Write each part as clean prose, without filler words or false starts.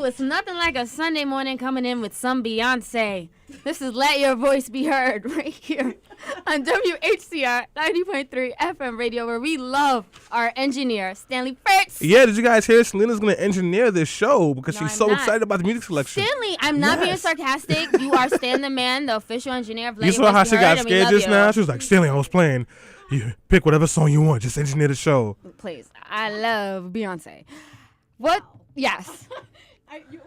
it's nothing like a Sunday morning coming in with some Beyonce. This is Let Your Voice Be Heard right here on WHCR 90.3 FM radio, where we love our engineer, Stanley Fritz. Yeah, did you guys hear? Selena's going to engineer this show because she's so excited about the music selection. Stanley, I'm not being sarcastic. You are Stan the Man, the official engineer of Let You Your Voice Be Heard. saw how she got scared just now? She was like, Stanley, I was playing. You pick whatever song you want. Just engineer the show. Please. I love Beyonce. What? Wow. Yes. Aren't you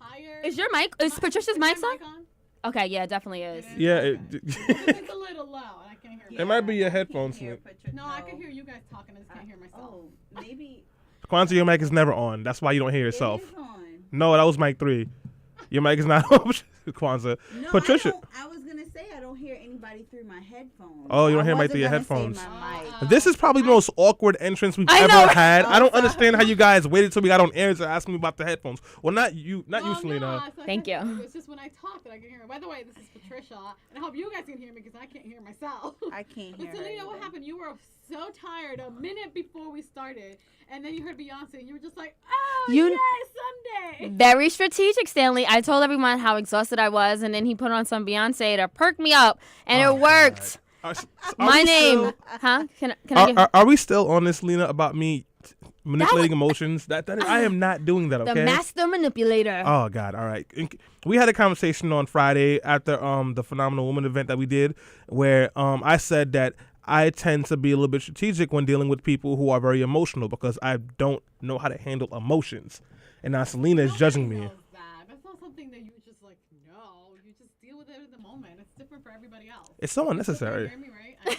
tired? Is your mic? Is Patricia's mic on? on? Okay, yeah, it definitely is. Yeah. It's a little loud. I can't hear It might be your headphones. No, I can hear you guys talking. I just can't hear myself. Oh, maybe. Kwanzaa, your mic is never on. That's why you don't hear yourself. It is on. No, that was mic 3. Your mic is not on, Kwanzaa. No, Patricia. I was going to say I don't hear anybody through my headphones. Oh, you don't hear I anybody through your wasn't gonna headphones. say my mic. This is probably the most awkward entrance we've I ever know. had. I don't understand how you guys waited till we got on air to ask me about the headphones. Well, not you, Selena. No, Thank you. It's just when I talk that I can hear. By the way, this is Patricia, and I hope you guys can hear me because I can't hear myself. I can't hear But Selena, her what either. happened? You were so tired a minute before we started, and then you heard Beyonce, and you were just like, "Oh, You- yeah, Sunday." Very strategic, Stanley. I told everyone how exhausted I was, and then he put on some Beyonce to perk me up, and it worked. My name, huh? Can I give Are we still on this, Lena, about me manipulating emotions? I am not doing that, okay? the master manipulator? Oh, God. All right. We had a conversation on Friday after the Phenomenal Woman event that we did where I said that I tend to be a little bit strategic when dealing with people who are very emotional because I don't know how to handle emotions. And now Selena is judging me. Nobody knows that. That's not something that you just like know. You just deal with it in the moment. It's different for everybody else. It's so You unnecessary. hear me, right? I know.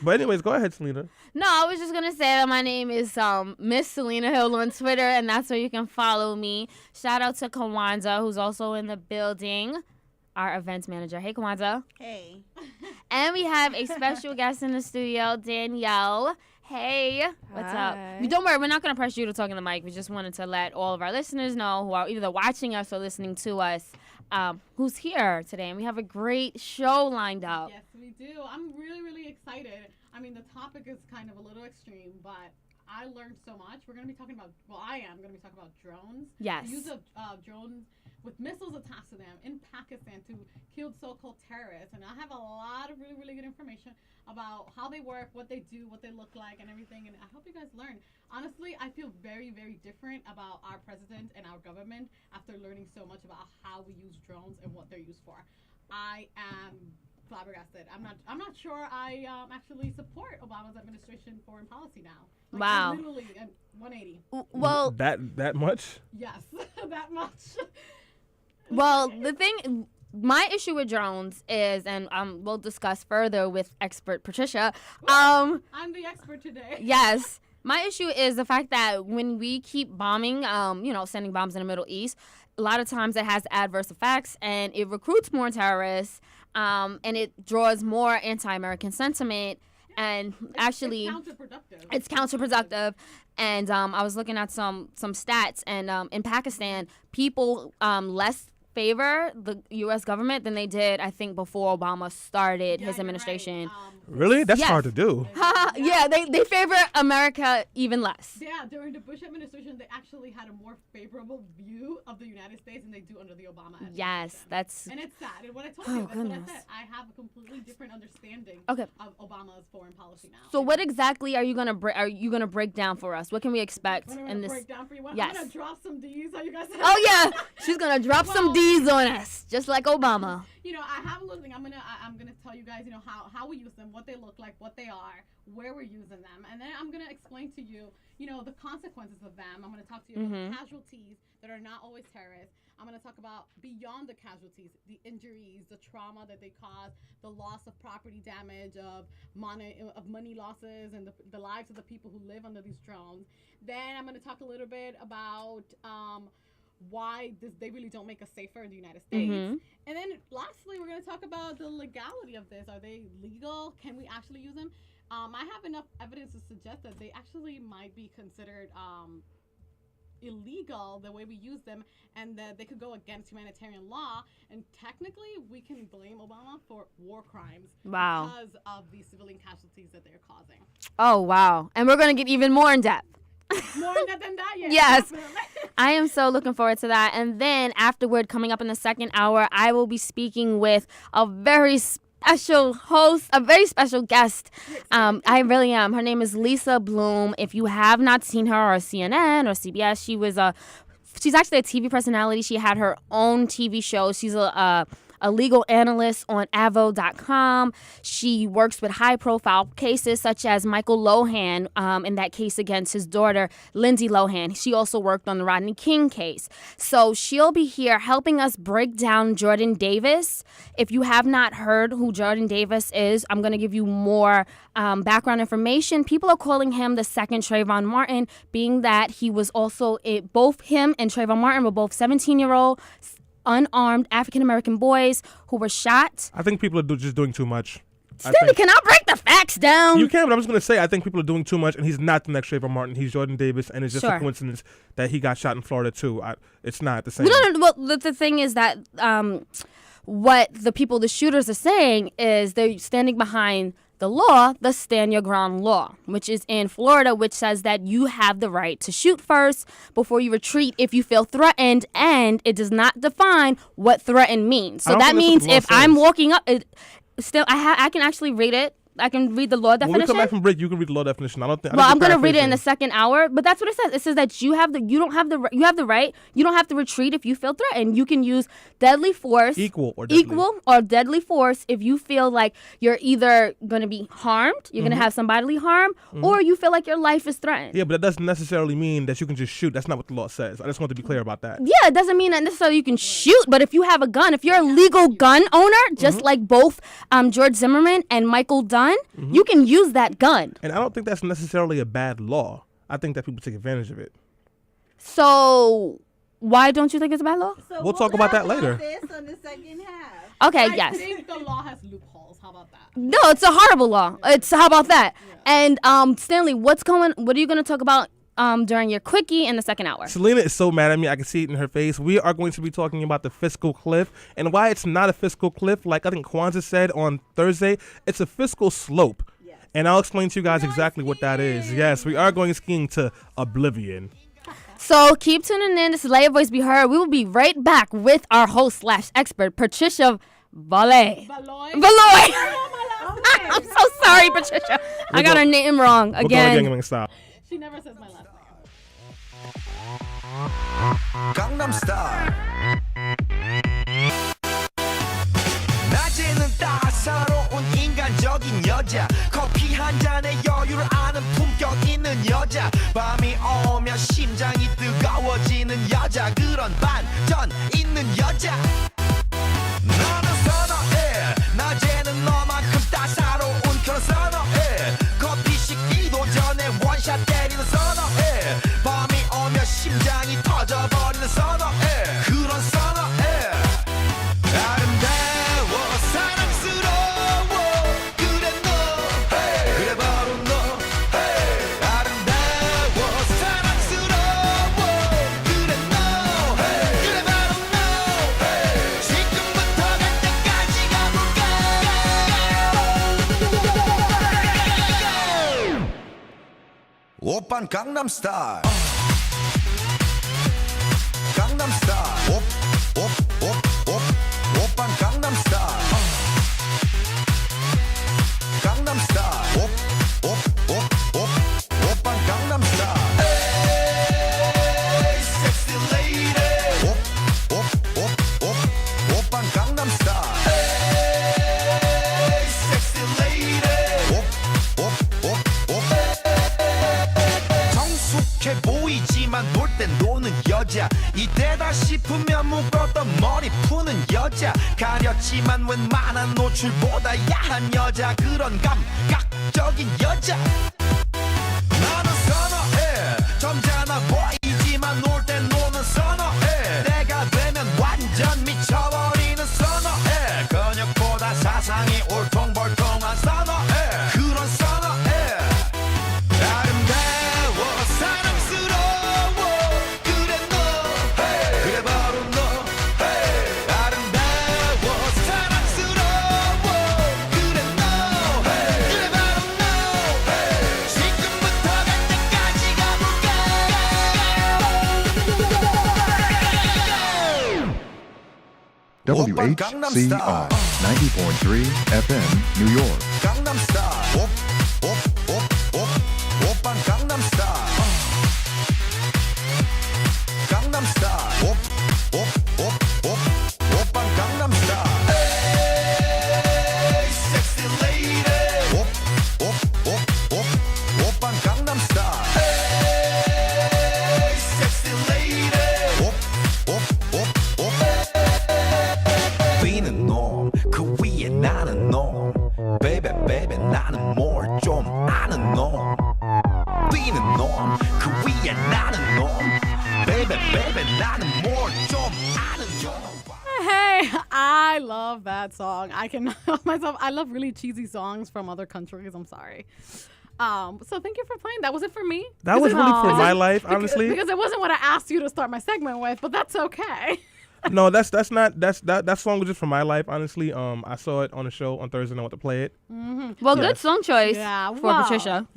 But anyways, go ahead, Selena. No, I was just gonna say that my name is Miss Selena Hill on Twitter, and that's where you can follow me. Shout out to Kwanzaa, who's also in the building, our events manager. Hey, Kwanzaa. Hey. And we have a special guest in the studio, Danielle. Hey, what's Hi. up? Don't worry, we're not going to press you to talk in the mic. We just wanted to let all of our listeners know who are either watching us or listening to us who's here today. And we have a great show lined up. Yes, we do. I'm really, really excited. I mean, the topic is kind of a little extreme, but I learned so much. We're going to be talking about, I am going to be talking about drones. Yes. The use of drones with missiles attached to them in Pakistan to kill so-called terrorists. And I have a lot of really, really good information about how they work, what they do, what they look like, and everything. And I hope you guys learn. Honestly, I feel very, very different about our president and our government after learning so much about how we use drones and what they're used for. I am flabbergasted. I'm not sure I actually support Obama's administration foreign policy now. Like, Wow. Literally 180. Well, That much? Yes, that much. Well, the thing, my issue with drones is, and we'll discuss further with expert Patricia. I'm the expert today. Yes, my issue is the fact that when we keep bombing, sending bombs in the Middle East, a lot of times it has adverse effects and it recruits more terrorists, and it draws more anti-American sentiment. And actually, it's counterproductive. And I was looking at some stats, and in Pakistan, people less favor the U.S. government than they did, I think, before Obama started his administration. Right. Really? That's Yes. hard to do. Yeah, they favor America even less. Yeah, during the Bush administration, they actually had a more favorable view of the United States than they do under the Obama administration. Yes, that's... And it's sad. And what I told you, that's goodness. what I said. I have a completely different understanding Okay. of Obama's foreign policy now. So what exactly are you gonna break down for us? What can we expect What am I in gonna this? break down for you? Yes. I'm gonna drop some D's. How you guys? Oh yeah, she's gonna drop some D's on us, just like Obama. I have a little thing. I'm gonna tell you guys, how we use them, what they look like, what they are, where we're using them, and then I'm gonna explain to you, the consequences of them. I'm gonna talk to you about casualties that are not always terrorists. I'm gonna talk about beyond the casualties, the injuries, the trauma that they cause, the loss of property damage, of money losses, and the lives of the people who live under these drones. Then I'm gonna talk a little bit about why they really don't make us safer in the United States. And then lastly, we're going to talk about the legality of this. Are they legal? Can we actually use them? I have enough evidence to suggest that they actually might be considered illegal the way we use them, and that they could go against humanitarian law, and technically we can blame Obama for war crimes Wow. because of the civilian casualties that they're causing. Oh wow, and we're gonna get even more in depth. More in depth than that, yeah. Yes. Definitely. I am so looking forward to that. And then afterward, coming up in the second hour, I will be speaking with a very special host, a very special guest. I really am. Her name is Lisa Bloom. If you have not seen her on CNN or CBS, she's actually a TV personality. She had her own TV show. She's a legal analyst on avo.com. She works with high-profile cases such as Michael Lohan in that case against his daughter, Lindsay Lohan. She also worked on the Rodney King case. So she'll be here helping us break down Jordan Davis. If you have not heard who Jordan Davis is, I'm going to give you more background information. People are calling him the second Trayvon Martin, being that he was also, both him and Trayvon Martin were both 17-year-old unarmed African-American boys who were shot. I think people are just doing too much. Stanley, can I break the facts down? You can, but I'm just going to say I think people are doing too much, and he's not the next Trayvon Martin. He's Jordan Davis, and it's just a coincidence that he got shot in Florida, too. It's not the same. No. Well, the thing is that what the shooters are saying is they're standing behind the law, the stand your ground law, which is in Florida, which says that you have the right to shoot first before you retreat if you feel threatened, and it does not define what threatened means. So that means if I'm walking up, I can actually read it. I can read the law definition. When we come back from break, you can read the law definition. I'm going to read it in the second hour, but that's what it says. It says that you have the right. You don't have to retreat if you feel threatened. You can use deadly force, equal or deadly force if you feel like you're either going to be harmed, you're going to have some bodily harm, or you feel like your life is threatened. Yeah, but that doesn't necessarily mean that you can just shoot. That's not what the law says. I just want to be clear about that. Yeah, it doesn't mean that necessarily you can shoot, but if you have a gun, if you're a legal gun owner, just like both George Zimmerman and Michael Dunn, you can use that gun. And I don't think that's necessarily a bad law. I think that people take advantage of it. So why don't you think it's a bad law? So we'll talk about that later. This on the second half. Okay, I yes. think the law has loopholes. How about that? No, it's a horrible law. How about that? Yeah. And Stanley, what are you going to talk about during your quickie in the second hour? Selena is so mad at me. I can see it in her face. We are going to be talking about the fiscal cliff and why it's not a fiscal cliff. Like I think Kwanzaa said on Thursday, it's a fiscal slope. Yes. And I'll explain to you guys exactly what that is. Yes, we are going skiing to oblivion. So keep tuning in. This is Let Your Voice Be Heard. We will be right back with our host/expert, Patricia Valoy. I'm so sorry, Patricia. I got her name wrong again. We're going She never says my last name. Gangnam Style. 낮에는 따사로운 인간적인 여자 커피 한 잔에 여유를 아는 품격 있는 여자 밤이 오면 심장이 뜨거워지는 여자 그런 반전 있는 여자 너는 선호해 낮에는 너만큼 따사로운 그런 선호해 커피 식기도 전에 원샷 때리는 선호해 밤이 오면 심장이 터져버리는 선호해 그런 선호해 아름다워 사랑스러워 그래 너 그래 바로 너 아름다워 사랑스러워 그래 너 그래 바로 너 지금부터 갈 때까지 가볼까 오빤 강남스타일 강남스타일 오빤 강남스타일 강남스타일 오빤 강남스타일 에이 섹시 레이디 오빤 강남스타일 에이 섹시 레이디 성숙해 보이지만 놀 땐 노는 여자 이때다 싶으면 묶었던 머리 푸는 여자 가렸지만 웬만한 노출보다 야한 여자 그런 감각적인 여자 나는 선호해 점잖아 보이지만 놀 땐 노는 선호해 내가 되면 완전 미쳐버리는 선호해 근육보다 사상이 울퉁불퉁한 선호해 그런 선호해 아름다워 사랑스러워 그래 너 그래 바로 너 아름다워 사랑스러워 그래 너 그래 바로 너 WHCR 90.3 FM, New York. Gangnam Style. Op, op, op, op. Oppan Gangnam Style. Gangnam Style. Op, op, op, op. Oppan Gangnam Style. Hey, sexy lady. Op, op, op, op. Oppan Gangnam Style. Hey, sexy lady. Op, op, op, op. 뛰는 놈, 그 위에 나는 놈. Baby, baby, 나는 뭘 좀 아는 놈. 뛰는 놈, 그 위에 나는 놈. Baby, baby, 나는 뭘 좀 아는 놈. Hey, I love that song. I cannot help myself. I love really cheesy songs from other countries. I'm sorry. So thank you for playing. That was it for me. That was really for my life, honestly. Because it wasn't what I asked you to start my segment with, but that's okay. No, that song was just for my life, honestly. I saw it on the show on Thursday and I went to play it. Well, good song choice Yeah, for wow. Patricia.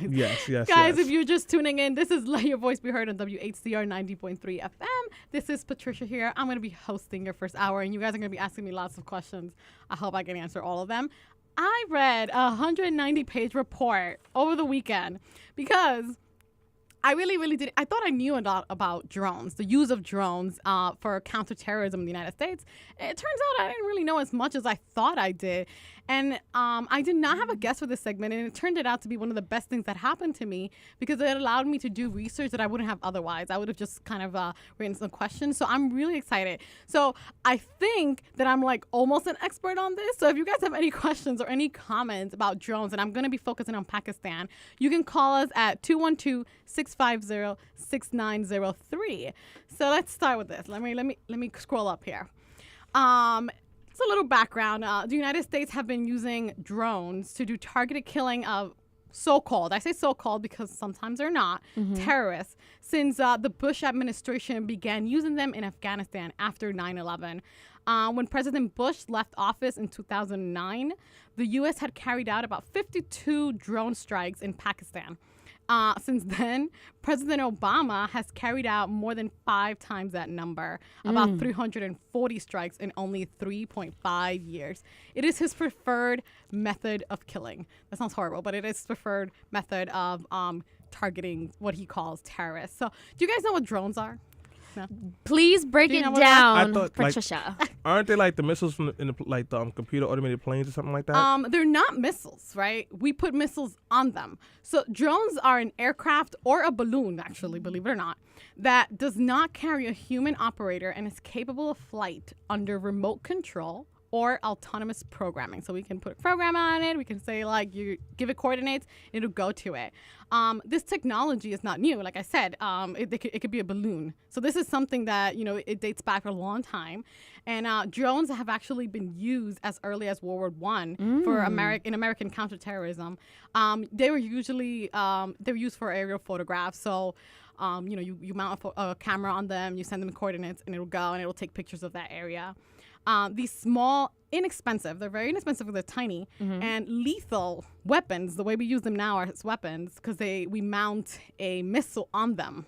Yes. Guys, if you're just tuning in, this is Let Your Voice Be Heard on WHCR 90.3 FM. This is Patricia here. I'm going to be hosting your first hour, and you guys are going to be asking me lots of questions. I hope I can answer all of them. I read a 190-page report over the weekend because I really did. I thought I knew a lot about drones, the use of drones for counterterrorism in the United States. It turns out I didn't really know as much as I thought I did. And I did not have a guest for this segment, and it turned out to be one of the best things that happened to me because it allowed me to do research that I wouldn't have otherwise. I would have just kind of written some questions. So I'm really excited. So I think that I'm like almost an expert on this. So if you guys have any questions or any comments about drones, and I'm going to be focusing on Pakistan, you can call us at 212-650-6903. So let's start with this. Let me scroll up here. A little background. The United States have been using drones to do targeted killing of so-called, I say so-called because sometimes they're not, terrorists, since the Bush administration began using them in Afghanistan after 9/11. When President Bush left office in 2009, the U.S. had carried out about 52 drone strikes in Pakistan. Since then, President Obama has carried out more than 5 times that number, about 340 strikes in only 3.5 years. It is his preferred method of killing. That sounds horrible, but it is his preferred method of targeting what he calls terrorists. So do you guys know what drones are? No? Please break Do you it know what down, I thought, Patricia. Aren't they like the missiles from computer automated planes or something like that? They're not missiles, right? We put missiles on them. So drones are an aircraft or a balloon, actually, believe it or not, that does not carry a human operator and is capable of flight under remote control or autonomous programming. So we can put a program on it. We can say, like, you give it coordinates, it'll go to it. This technology is not new. Like I said, it could be a balloon. So this is something that, it dates back a long time. And drones have actually been used as early as World War I for in American counterterrorism. They were usually, they were used for aerial photographs. So, you mount a camera on them, you send them coordinates, and it'll go and it'll take pictures of that area. These small, inexpensive, they're very inexpensive because they're tiny, and lethal weapons, the way we use them now are as weapons because we mount a missile on them,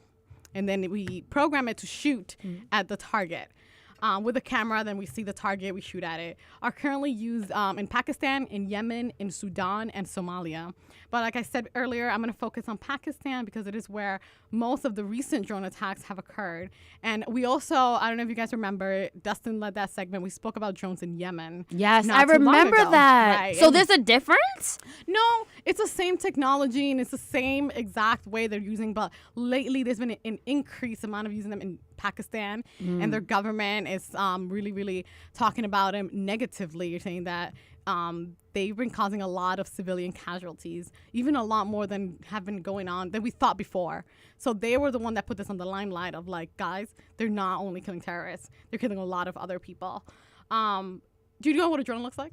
and then we program it to shoot at the target. With a camera, then we see the target, we shoot at it, are currently used in Pakistan, in Yemen, in Sudan, and Somalia. But like I said earlier, I'm going to focus on Pakistan because it is where most of the recent drone attacks have occurred. And we also, I don't know if you guys remember, Dustin led that segment. We spoke about drones in Yemen. Yes, not I too long remember ago. that. Right. So And- there's a difference? No, it's the same technology and it's the same exact way they're using, but lately there's been an increased amount of using them in Pakistan, and their government is really, really talking about them negatively. You're saying that they've been causing a lot of civilian casualties, even a lot more than have been going on than we thought before. So they were the one that put this on the limelight of like, guys, they're not only killing terrorists, they're killing a lot of other people. Do you know what a drone looks like?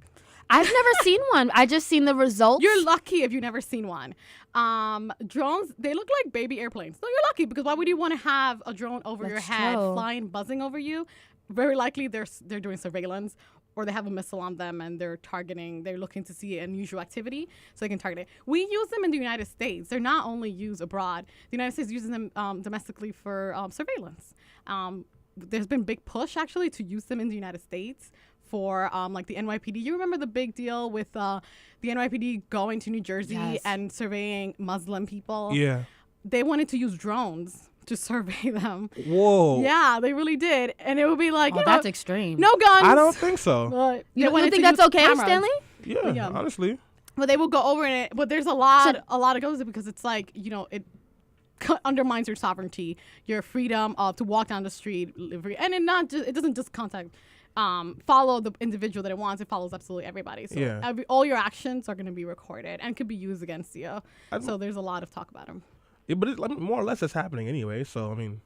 I've never seen one. I just seen the results. You're lucky if you've never seen one. Drones, they look like baby airplanes. So you're lucky because why would you want to have a drone over your That's head true. flying, buzzing over you? Very likely they're doing surveillance or they have a missile on them and they're looking to see unusual activity so they can target it. We use them in the United States. They're not only used abroad. The United States uses them domestically for surveillance. there's been big push actually to use them in the United States for like the NYPD. You remember the big deal with the NYPD going to New Jersey Yes. and surveying Muslim people? Yeah. They wanted to use drones to survey them. Whoa. Yeah, they really did. And it would be like, Oh, you know, that's extreme. no guns. I don't think so. But they You wanted think to that's use okay, cameras. Stanley? Yeah, Yeah. honestly. But they will go over in it. But there's a lot that goes because it's like, you know, it undermines your sovereignty, your freedom to walk down the street, live free. And it doesn't just follow the individual that it wants. It follows absolutely everybody. So Yeah. all your actions are going to be recorded and could be used against you. So there's a lot of talk about them. Yeah, but more or less it's happening anyway. So I mean,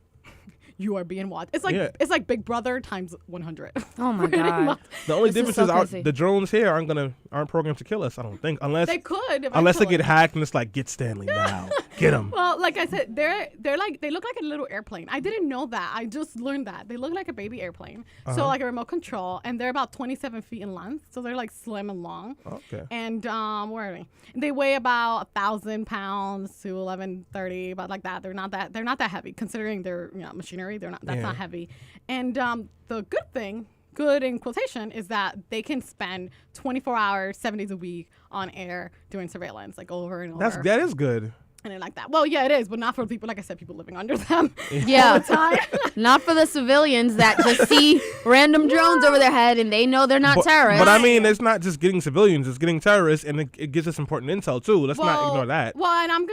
You are being watched. It's like Yeah. it's like Big Brother times 100. Oh my Pretty God. much. the only This is difference so is crazy. the drones here aren't programmed to kill us. I don't think, unless They could unless they eventually. get hacked and it's like, get Stanley now, get him. Well, like I said, they look like a little airplane. I didn't know that. I just learned that they look like a baby airplane. So like a remote control, and they're about 27 feet in length. So they're like slim and long. Okay. And where are we? They weigh about 1,000 pounds to 1,130, about like that. They're not that heavy considering their machinery. That's Yeah. not heavy. And the good thing, good in quotation, is that they can spend 24 hours, 7 days a week on air doing surveillance, like over and over. That is good. And then like that. Well, yeah, it is, but not for people, like I said, people living under them. Yeah. all the time. Not for the civilians that just see random drones over their head and they know they're not terrorists. But I mean, it's not just getting civilians; it's getting terrorists, and it gives us important intel too. Let's not ignore that. Well, and I'm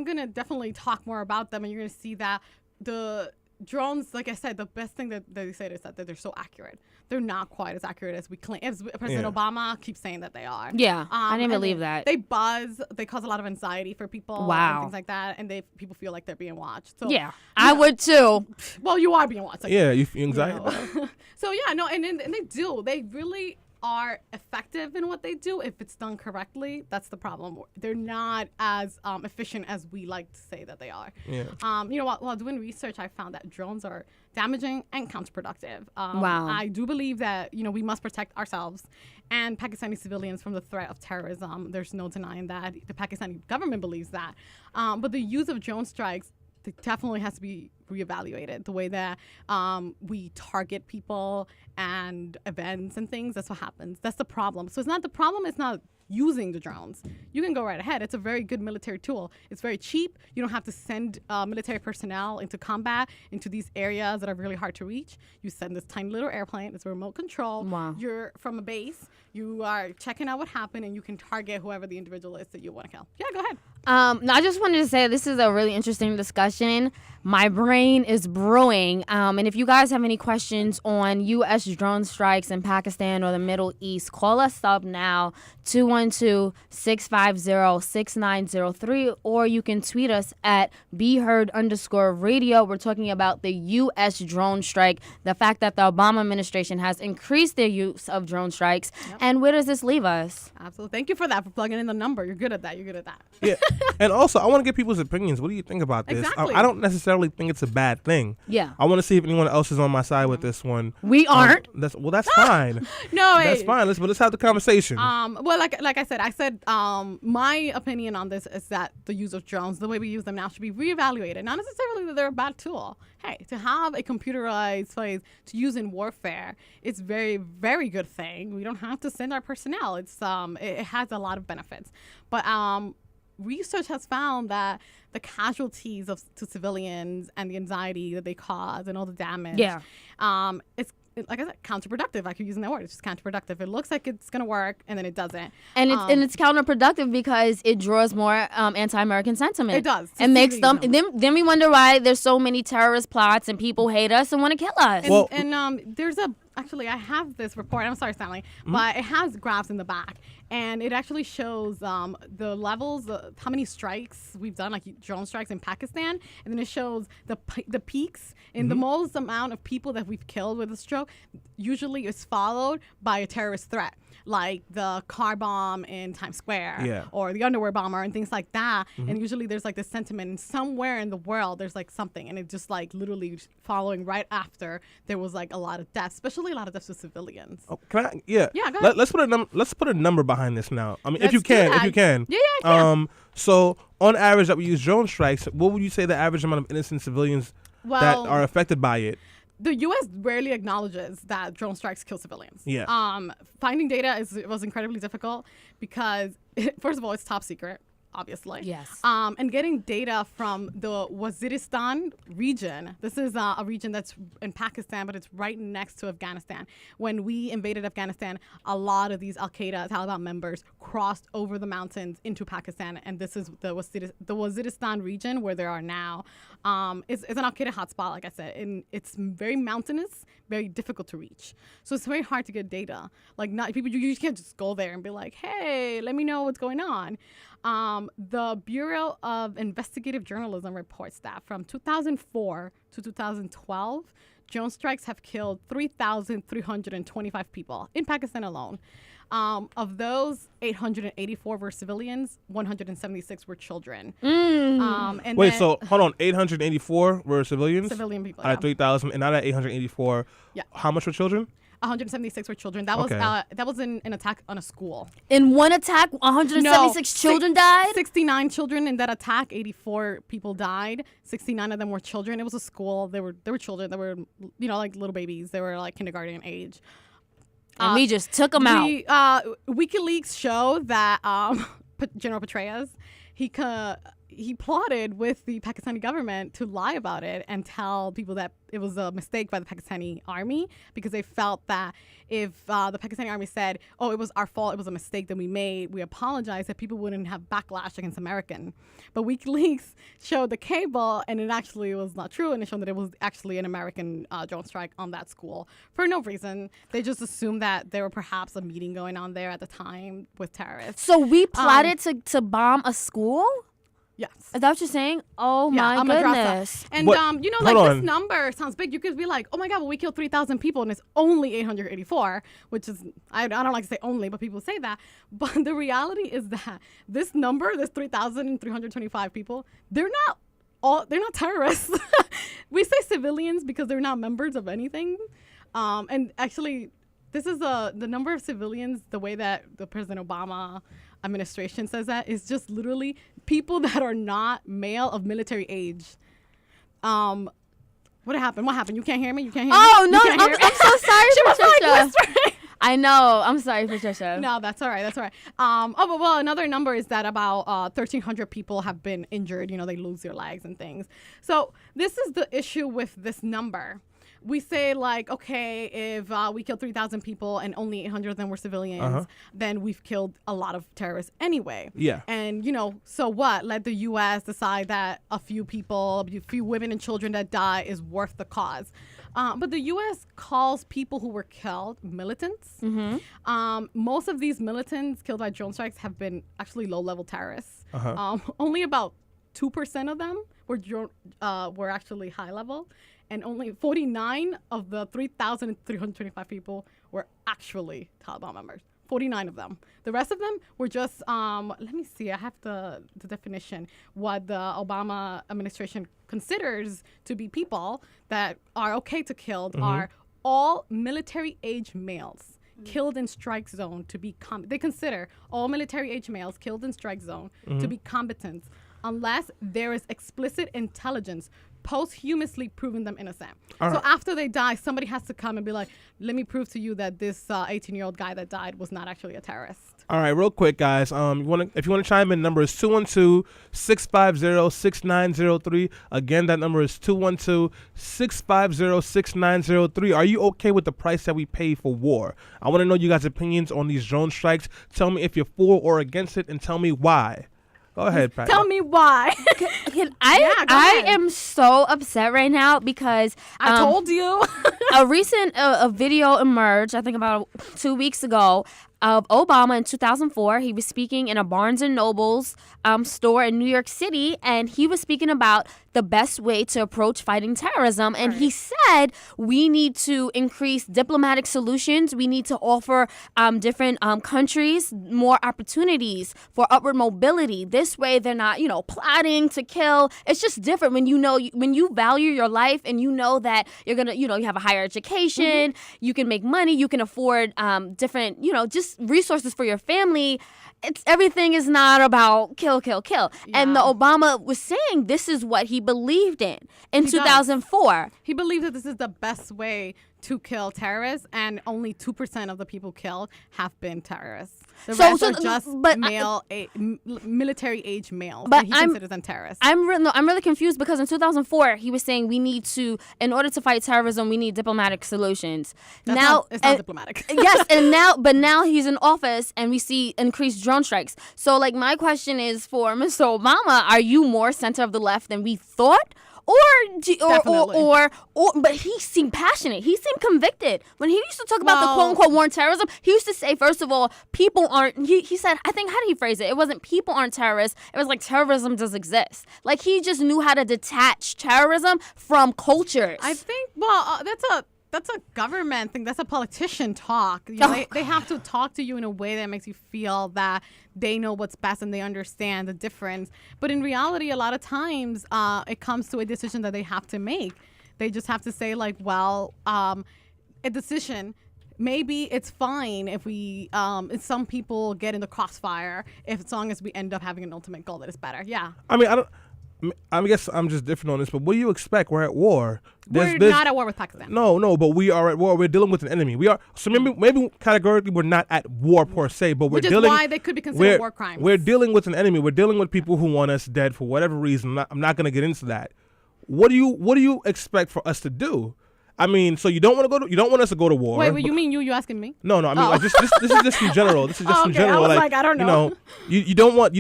gonna definitely talk more about them, and you're gonna see that the drones, like I said, the best thing that they say is that they're so accurate. They're not quite as accurate as we claim. As President Yeah. Obama keeps saying that they are. Yeah, I didn't and believe they- that. They buzz. They cause a lot of anxiety for people. Wow. And things like that, and people feel like they're being watched. So Yeah, I would too. Well, you are being watched. Like, Yeah, you feel anxiety. know. So yeah, no, and they do. They really are effective in what they do if it's done correctly. That's the problem. They're not as efficient as we like to say that they are. Yeah. While doing research, I found that drones are damaging and counterproductive. Wow. I do believe that we must protect ourselves and Pakistani civilians from the threat of terrorism. There's no denying that. The Pakistani government believes that. But the use of drone strikes definitely has to be reevaluated. The way that we target people and events and things, that's what happens. That's the problem. So the problem is not using the drones. You can go right ahead. It's a very good military tool. It's very cheap. You don't have to send military personnel into combat, into these areas that are really hard to reach. You send this tiny little airplane. It's a remote control. Wow. You're from a base. You are checking out what happened, and you can target whoever the individual is that you want to kill. Yeah, go ahead. No, I just wanted to say this is a really interesting discussion. My brain is brewing. And if you guys have any questions on U.S. drone strikes in Pakistan or the Middle East, call us up now, 212-650-6903, or you can tweet us at BeHeard_radio. We're talking about the U.S. drone strike, the fact that the Obama administration has increased their use of drone strikes, and where does this leave us? Absolutely. Thank you for that, for plugging in the number. You're good at that. Yeah. And also, I want to get people's opinions. What do you think about this? Exactly. I don't necessarily think it's a bad thing. Yeah. I want to see if anyone else is on my side with this one. We aren't. That's fine. No, That's fine. Let's have the conversation. Well, like I said, my opinion on this is that the use of drones, the way we use them now, should be reevaluated. Not necessarily that they're a bad tool. Hey, to have a computerized place to use in warfare, it's very, very good thing. We don't have to send our personnel. It has a lot of benefits, but research has found that the casualties to civilians and the anxiety that they cause and all the damage, it's like I said, counterproductive. I keep using that word. It's just counterproductive. It looks like it's gonna work, and then it doesn't. And it's counterproductive because it draws more anti-American sentiment. It does. And makes them. Then Then we wonder why there's so many terrorist plots and people hate us and want to kill us. Well- there's actually, I have this report. I'm sorry, Stanley, but it has graphs in the back, and it actually shows the levels, how many strikes we've done, like drone strikes in Pakistan, and then it shows the peaks in the most amount of people that we've killed with a stroke. Usually, is followed by a terrorist threat, like the car bomb in Times Square, or the underwear bomber and things like that. And usually, there's like this sentiment, and somewhere in the world, there's like something, and it just like literally following right after there was like a lot of deaths, especially a lot of deaths with civilians. Oh, can I? Yeah. Yeah, go ahead. Let's put a number behind this now. I mean, Let's if you do can. that. Yeah, I can. So on average, that we use drone strikes. What would you say the average amount of innocent civilians that Well, are affected by it? the U.S. rarely acknowledges that drone strikes kill civilians. Yeah. Finding data was incredibly difficult because, first of all, it's top secret, obviously. Yes. And getting data from the Waziristan region. This is a region that's in Pakistan, but it's right next to Afghanistan. When we invaded Afghanistan, a lot of these Al-Qaeda, Taliban members crossed over the mountains into Pakistan, and this is the Waziristan region where they are now. It's an Al-Qaeda hotspot, like I said, and it's very mountainous, very difficult to reach. So it's very hard to get data. Like, not people, you can't just go there and be like, hey, let me know what's going on. The Bureau of Investigative Journalism reports that from 2004 to 2012, drone strikes have killed 3,325 people in Pakistan alone. Of those, 884 were civilians, 176 were children. And Wait, then- so hold on. 884 were civilians? Civilian people, Out of 3,000. And out of 884, Yeah. how much were children? 176 were children. That Okay. was an attack on a school. In one attack, 176 children died? 69 children in that attack. 84 people died. 69 of them were children. It was a school. They were children. They were, like little babies. They were like kindergarten age. And we just took them out. WikiLeaks show that General Petraeus, he plotted with the Pakistani government to lie about it and tell people that it was a mistake by the Pakistani army, because they felt that if the Pakistani army said, oh, it was our fault, it was a mistake that we made, we apologize, that people wouldn't have backlash against American. But WikiLeaks showed the cable, and it actually was not true, and it showed that it was actually an American drone strike on that school for no reason. They just assumed that there were perhaps a meeting going on there at the time with terrorists. So we plotted to bomb a school? Yes. Is that what you're saying? Oh Yeah, my I'm gonna drop goodness. that. And What- like hold this on. number sounds big. You could be like, oh my God, well, we killed 3,000 people and it's only 884, which is, I don't like to say only, but people say that. But the reality is that this number, this 3,325 people, they're not terrorists. We say civilians because they're not members of anything. And actually, this is the number of civilians, the way that the President Obama administration says that, is just literally people that are not male of military age. What happened? You can't hear me? You can't hear me? Oh, no, You can't hear me? I'm so sorry, She was like Patricia. whispering. I know. I'm sorry, Patricia. No, that's all right. Well, another number is that about 1,300 people have been injured. They lose their legs and things. So this is the issue with this number. We say, like, okay, if we killed 3,000 people and only 800 of them were civilians, then we've killed a lot of terrorists anyway. Yeah. And, so what? Let the U.S. decide that a few women and children that die is worth the cause. But the U.S. calls people who were killed militants. Most of these militants killed by drone strikes have been actually low-level terrorists. Only about 2% of them were actually high-level. And only 49 of the 3,325 people were actually Taliban members. 49 of them. The rest of them were just, let me see, I have the definition. What the Obama administration considers to be people that are okay to kill are all military-age males killed in strike zone to be they consider all military-age males killed in strike zone to be combatants unless there is explicit intelligence posthumously proving them innocent. So after they die, somebody has to come and be like, let me prove to you that this 18-year-old guy that died was not actually a terrorist. All right, real quick, guys. If you want to chime in, number is 212-650-6903. Again, that number is 212-650-6903. Are you okay with the price that we pay for war? I want to know you guys' opinions on these drone strikes. Tell me if you're for or against it, and tell me why. Go ahead, Pat. Tell me why. I am so upset right now because I told you. a recent video emerged, I think about 2 weeks ago, of Obama in 2004. He was speaking in a Barnes & Noble's store in New York City, and he was speaking about the best way to approach fighting terrorism. And he said we need to increase diplomatic solutions. We need to offer different countries more opportunities for upward mobility. This way they're not, plotting to kill. It's just different when when you value your life and you know that you're going to, you have a higher education, you can make money, you can afford different, just resources for your family, everything is not about kill. And the Obama was saying this is what he believed in 2004. He believed that this is the best way to kill terrorists, and only 2% of the people killed have been terrorists. The rest are just military age males. But he considers them terrorists. I'm really confused because in 2004 he was saying we need to, in order to fight terrorism, we need diplomatic solutions. It's not diplomatic. Yes, and now he's in office and we see increased drone strikes. So like my question is for Mr. Obama: are you more center of the left than we thought? But he seemed passionate. He seemed convicted. When he used to talk about the quote-unquote war on terrorism, he used to say, first of all, people aren't, he said, I think, how did he phrase it? It wasn't people aren't terrorists. It was like terrorism does exist. Like he just knew how to detach terrorism from cultures. I think, that's a government thing. That's a politician talk. They have to talk to you in a way that makes you feel that they know what's best and they understand the difference. But in reality, a lot of times it comes to a decision that they have to make. They just have to say like, well, a decision. Maybe it's fine if if some people get in the crossfire, as long as we end up having an ultimate goal that is better. Yeah. I guess I'm just different on this, but what do you expect? We're at war. We're not at war with Pakistan. No, but we are at war. We're dealing with an enemy. We are. So maybe categorically we're not at war per se, but which is why they could be considered war crimes. We're dealing with an enemy. We're dealing with people who want us dead for whatever reason. I'm not going to get into that. What do you expect for us to do? I mean, so you don't want us to go to war. Wait, you mean you asking me? No, I mean like this is just in general. This is just in general. I was like I don't know. You don't want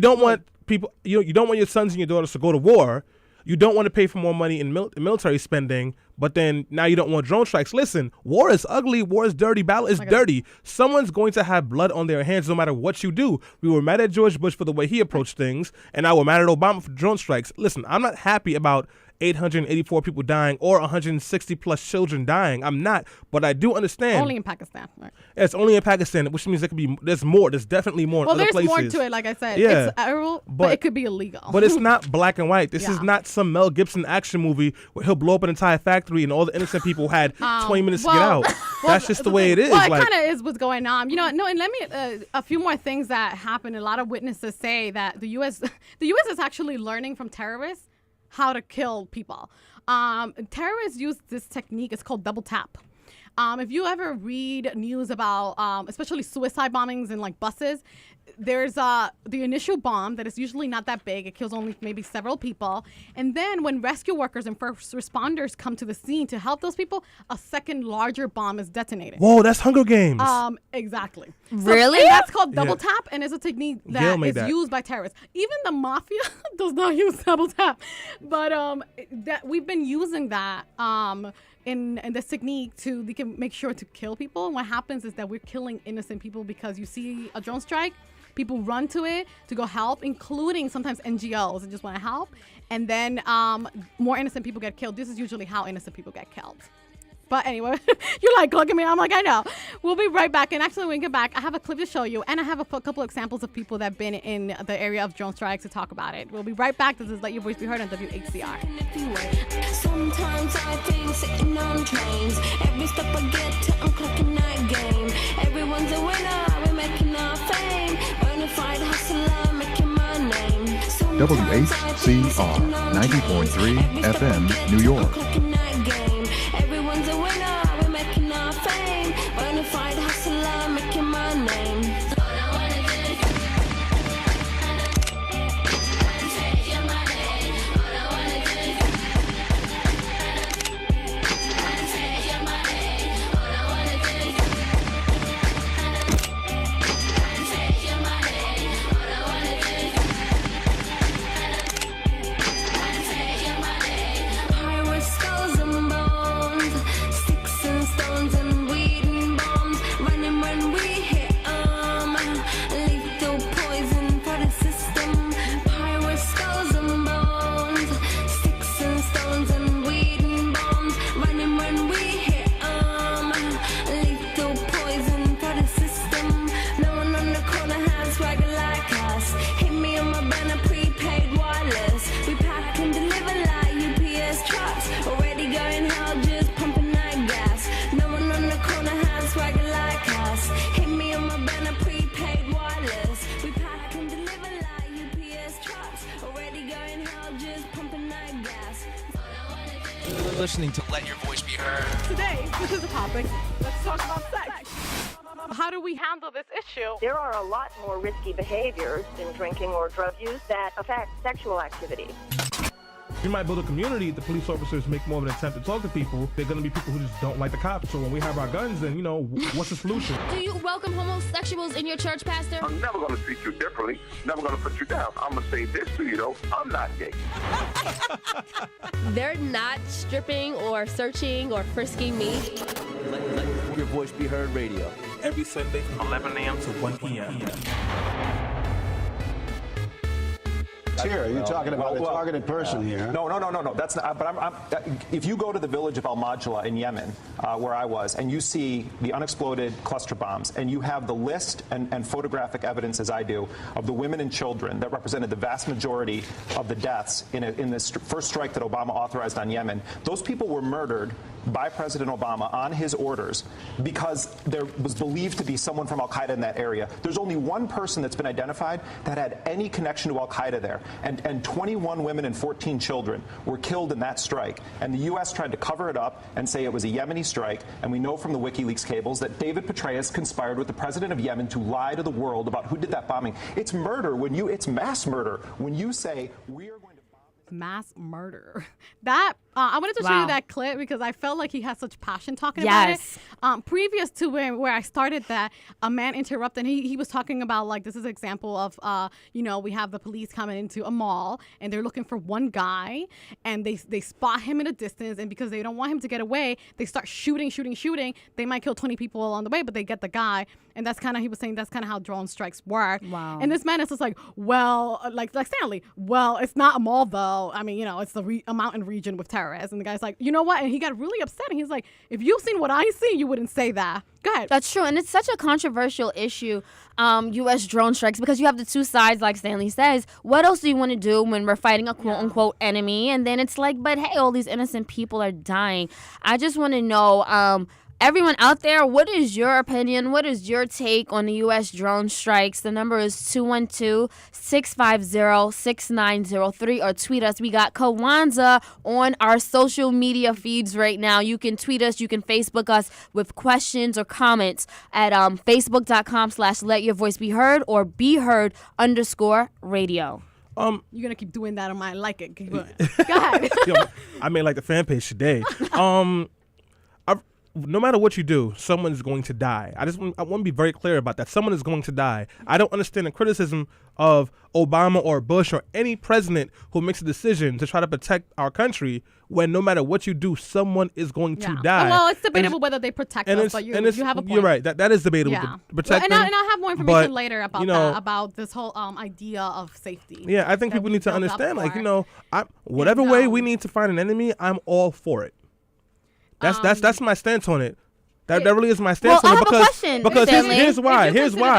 people, you don't want your sons and your daughters to go to war. You don't want to pay for more money in military spending, but then now you don't want drone strikes. Listen, war is ugly. War is dirty. Battle is dirty. Someone's going to have blood on their hands no matter what you do. We were mad at George Bush for the way he approached things, and now we're mad at Obama for drone strikes. Listen, I'm not happy about 884 people dying or 160 plus children dying. I'm not, but I do understand. Only in Pakistan. Right. It's only in Pakistan, which means there's more. There's definitely more in other places. Well, there's more to it, like I said. Yeah. It's illegal, but it could be illegal. But it's not black and white. This is not some Mel Gibson action movie where he'll blow up an entire factory and all the innocent people had 20 minutes to get out. That's just the way it is. Well, it kind of is what's going on. And let me, a few more things that happen. A lot of witnesses say that the U.S. is actually learning from terrorists how to kill people. Terrorists use this technique. It's called double tap. If you ever read news about, especially suicide bombings in like buses, there's the initial bomb that is usually not that big. It kills only maybe several people. And then when rescue workers and first responders come to the scene to help those people, a second larger bomb is detonated. Whoa, that's Hunger Games. Exactly. Really? So, and that's called double tap, and it's a technique that is used by terrorists. Even the mafia does not use double tap. But that we've been using that in this technique they can make sure to kill people. And what happens is that we're killing innocent people because you see a drone strike, people run to it to go help, including sometimes NGOs that just want to help. And then more innocent people get killed. This is usually how innocent people get killed. But anyway, you're like, look at me. I'm like, I know. We'll be right back. And actually, when we get back, I have a clip to show you. And I have a couple examples of people that have been in the area of drone strikes to talk about it. We'll be right back. This is Let Your Voice Be Heard on WHCR. Sometimes I think sitting on trains. Every step I get to, I'm clocking that game. Everyone's a winner. We're making our fame. Bonafide hustler, making my name. WHCR 90.3 FM, New York. Everyone's a winner, we're making our fame. Bonafide hustler, making my name. All I wanna do is take your money. All I wanna do is take your money. All I wanna do is take your money. All I wanna do is take your money. High risk goes and bones. listening to Let Your Voice Be Heard. Today, this is a topic. Let's talk about sex. How do we handle this issue? There are a lot more risky behaviors in drinking or drug use that affect sexual activity. You might build a community. The police officers make more of an attempt to talk to people. They're going to be people who just don't like the cops. So when we have our guns, then, what's the solution? Do you welcome homosexuals in your church, Pastor? I'm never going to treat you differently. Never going to put you down. I'm going to say this to you, though. I'm not gay. They're not stripping or searching or frisking me. Let Your Voice Be Heard radio. Every Sunday from 11 a.m. to 1 p.m. Here, you're talking about a targeted person here. No. That's not. But if you go to the village of Al Majla in Yemen, where I was, and you see the unexploded cluster bombs, and you have the list and photographic evidence, as I do, of the women and children that represented the vast majority of the deaths in this first strike that Obama authorized on Yemen, those people were murdered by President Obama on his orders because there was believed to be someone from Al-Qaeda in that area. There's only one person that's been identified that had any connection to Al-Qaeda there. And 21 women and 14 children were killed in that strike. And the U.S. tried to cover it up and say it was a Yemeni strike. And we know from the WikiLeaks cables that David Petraeus conspired with the president of Yemen to lie to the world about who did that bombing. It's murder it's mass murder when you say we are going to mass murder. That I wanted to show you that clip because I felt like he had such passion talking about it. Previous to where I started that, a man interrupted. He was talking about, like, this is an example of we have the police coming into a mall and they're looking for one guy and they spot him in a distance, and because they don't want him to get away, they start shooting. They might kill 20 people along the way, but they get the guy. And that's kind of, he was saying, that's kind of how drone strikes work. Wow. And this man is just like, well, like Stanley, well, it's not a mall though. I mean, it's a mountain region with terrorists. And the guy's like, you know what? And he got really upset. And he's like, if you've seen what I see, you wouldn't say that. Go ahead. That's true. And it's such a controversial issue, U.S. drone strikes, because you have the two sides, like Stanley says. What else do you want to do when we're fighting a quote-unquote enemy? And then it's like, but hey, all these innocent people are dying. I just want to know, everyone out there, what is your opinion? What is your take on the U.S. drone strikes? The number is 212-650-6903, or tweet us. We got Kawanza on our social media feeds right now. You can tweet us. You can Facebook us with questions or comments at facebook.com/letyourvoicebeheard or beheard_radio. You're going to keep doing that on my like it. Go ahead. Yo, I made like the fan page today. No matter what you do, someone's going to die. I want to be very clear about that. Someone is going to die. I don't understand the criticism of Obama or Bush or any president who makes a decision to try to protect our country when no matter what you do, someone is going to die. Well, it's debatable whether they protect us, but you have a point. You're right. That is debatable. Yeah. Protect and them, I'll have more information later about that, about this whole idea of safety. Yeah, I think people need to understand, whatever way we need to find an enemy, I'm all for it. That's my stance on it. That really is my stance on it because here's why.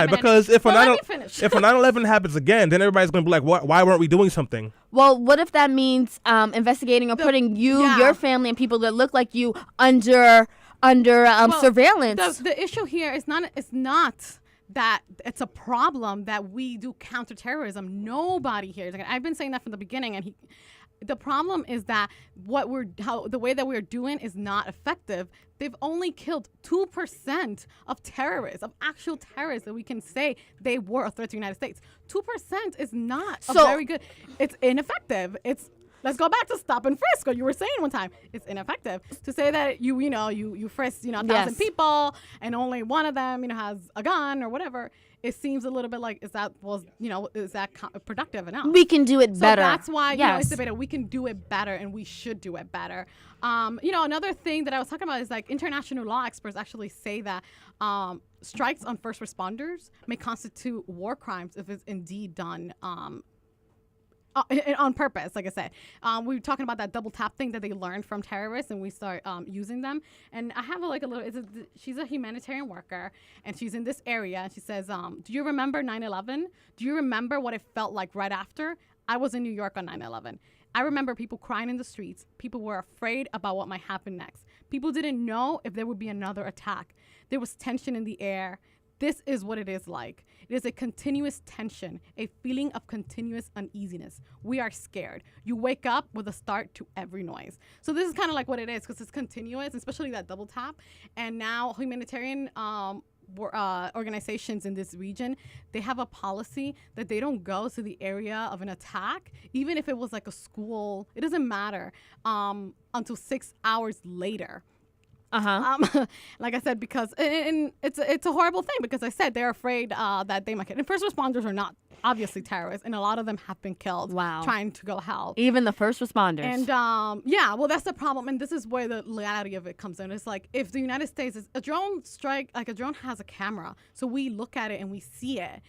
Because if a 9/11 happens again, then everybody's going to be like, why weren't we doing something? Well, what if that means investigating or putting your family and people that look like you under surveillance? The issue here is not that it's a problem that we do counterterrorism. Nobody here. I've been saying that from the beginning, and the problem is that the way that we're doing is not effective. They've only killed 2% of terrorists, of actual terrorists that we can say they were a threat to the United States. 2% is not very good. It's ineffective. Let's go back to stop and frisk. Or you were saying one time, it's ineffective to say that you frisk 1,000 people and only one of them has a gun or whatever. It seems a little bit like is that productive enough? We can do it better. So that's why it's debatable. We can do it better, and we should do it better. Another thing that I was talking about is like international law experts actually say that strikes on first responders may constitute war crimes if it's indeed done on purpose. Like I said, we were talking about that double tap thing that they learned from terrorists, and we start using them. And I have she's a humanitarian worker, and she's in this area, and she says, do you remember 9/11? Do you remember what it felt like right after? I was in New York on 9/11. I remember people crying in the streets. People were afraid about what might happen next. People didn't know if there would be another attack. There was tension in the air. This is what it is like. It is a continuous tension, a feeling of continuous uneasiness. We are scared. You wake up with a start to every noise. So this is kind of like what it is, because it's continuous, especially that double tap. And now humanitarian organizations in this region, they have a policy that they don't go to the area of an attack, even if it was like a school. It doesn't matter until 6 hours later. Like I said, because and it's a horrible thing, because I said they're afraid that they might get. And first responders are not obviously terrorists, and a lot of them have been killed trying to go help. Even the first responders. And well, that's the problem, and this is where the reality of it comes in. It's like, if the United States is a drone strike, like a drone has a camera, so we look at it and we see it.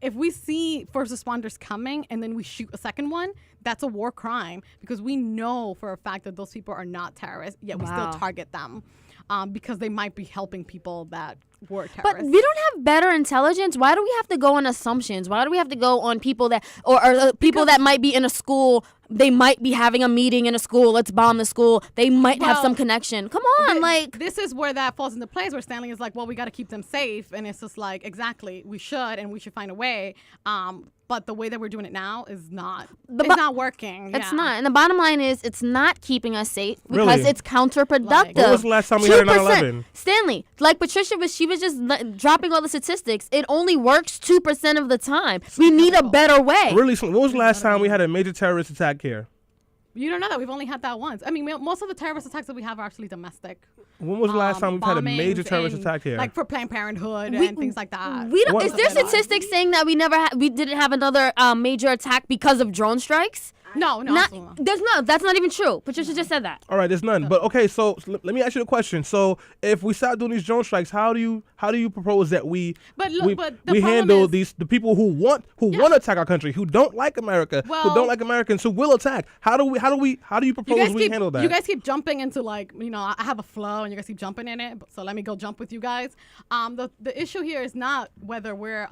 If we see first responders coming and then we shoot a second one, that's a war crime, because we know for a fact that those people are not terrorists, yet we still target them because they might be helping people that were terrorists. But we don't have better intelligence. Why do we have to go on assumptions? Why do we have to go on people that, or people that might be in a school? They might be having a meeting in a school. Let's bomb the school. They might have some connection. Come on, this is where that falls into place, where Stanley is like, well, we got to keep them safe, and it's just like, exactly, we should, and we should find a way. But the way that we're doing it now is not. It's not working. It's not. And the bottom line is, it's not keeping us safe because it's counterproductive. When was the last time we had a 9/11? Stanley, like Patricia, she was just dropping all the statistics. It only works 2% of the time. We need a better way. Really? When was the last time we had a major terrorist attack here? You don't know that. We've only had that once. I mean, most of the terrorist attacks that we have are actually domestic. When was the last time we've had a major terrorist attack here? Like for Planned Parenthood and things like that. We don't. Is there statistics saying that we didn't have another major attack because of drone strikes? No. There's no. That's not even true. Patricia just said that. All right, there's none. But okay, so let me ask you a question. So if we start doing these drone strikes, how do you propose that we handle the people who want to attack our country, who don't like America, who don't like Americans, who will attack? How do you propose we handle that? You guys keep jumping into, like, I have a flow and you guys keep jumping in it. So let me go jump with you guys. The issue here is not whether we're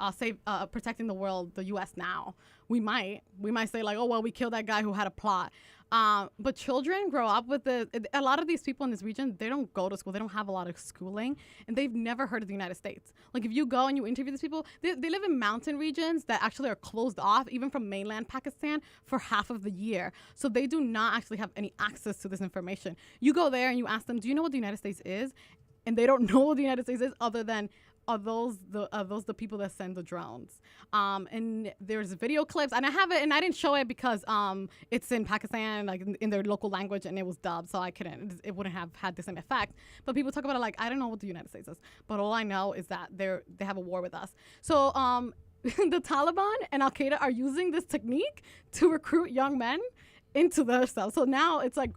protecting the world, the U.S. now. We might say, like, oh, well, we killed that guy who had a plot. But children grow up with a lot of these people in this region, they don't go to school. They don't have a lot of schooling, and they've never heard of the United States. Like, if you go and you interview these people, they live in mountain regions that actually are closed off, even from mainland Pakistan, for half of the year. So they do not actually have any access to this information. You go there and you ask them, do you know what the United States is? And they don't know what the United States is, other than are those the people that send the drones. And there's video clips, and I have it, and I didn't show it because it's in Pakistan, like in their local language, and it was dubbed, so it wouldn't have had the same effect. But people talk about it like, I don't know what the United States is, but all I know is that they have a war with us. So the Taliban and Al Qaeda are using this technique to recruit young men into their stuff. So now it's like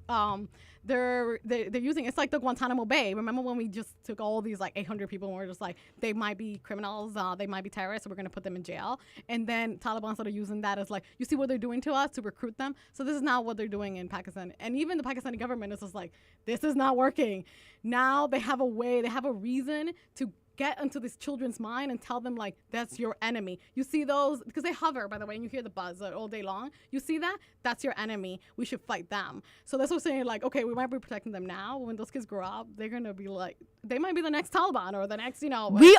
they're using, it's like the Guantanamo Bay. Remember when we just took all these like 800 people and we're just like, they might be criminals, they might be terrorists, so we're gonna put them in jail. And then Taliban started using that as like, you see what they're doing to us to recruit them. So this is now what they're doing in Pakistan. And even the Pakistani government is just like, this is not working. Now they have a way, they have a reason to get into these children's mind and tell them, like, that's your enemy. You see those, because they hover, by the way, and you hear the buzz all day long. You see that? That's your enemy. We should fight them. So that's what we're saying, like, okay, we might be protecting them now. When those kids grow up, they're going to be like, they might be the next Taliban or the next, We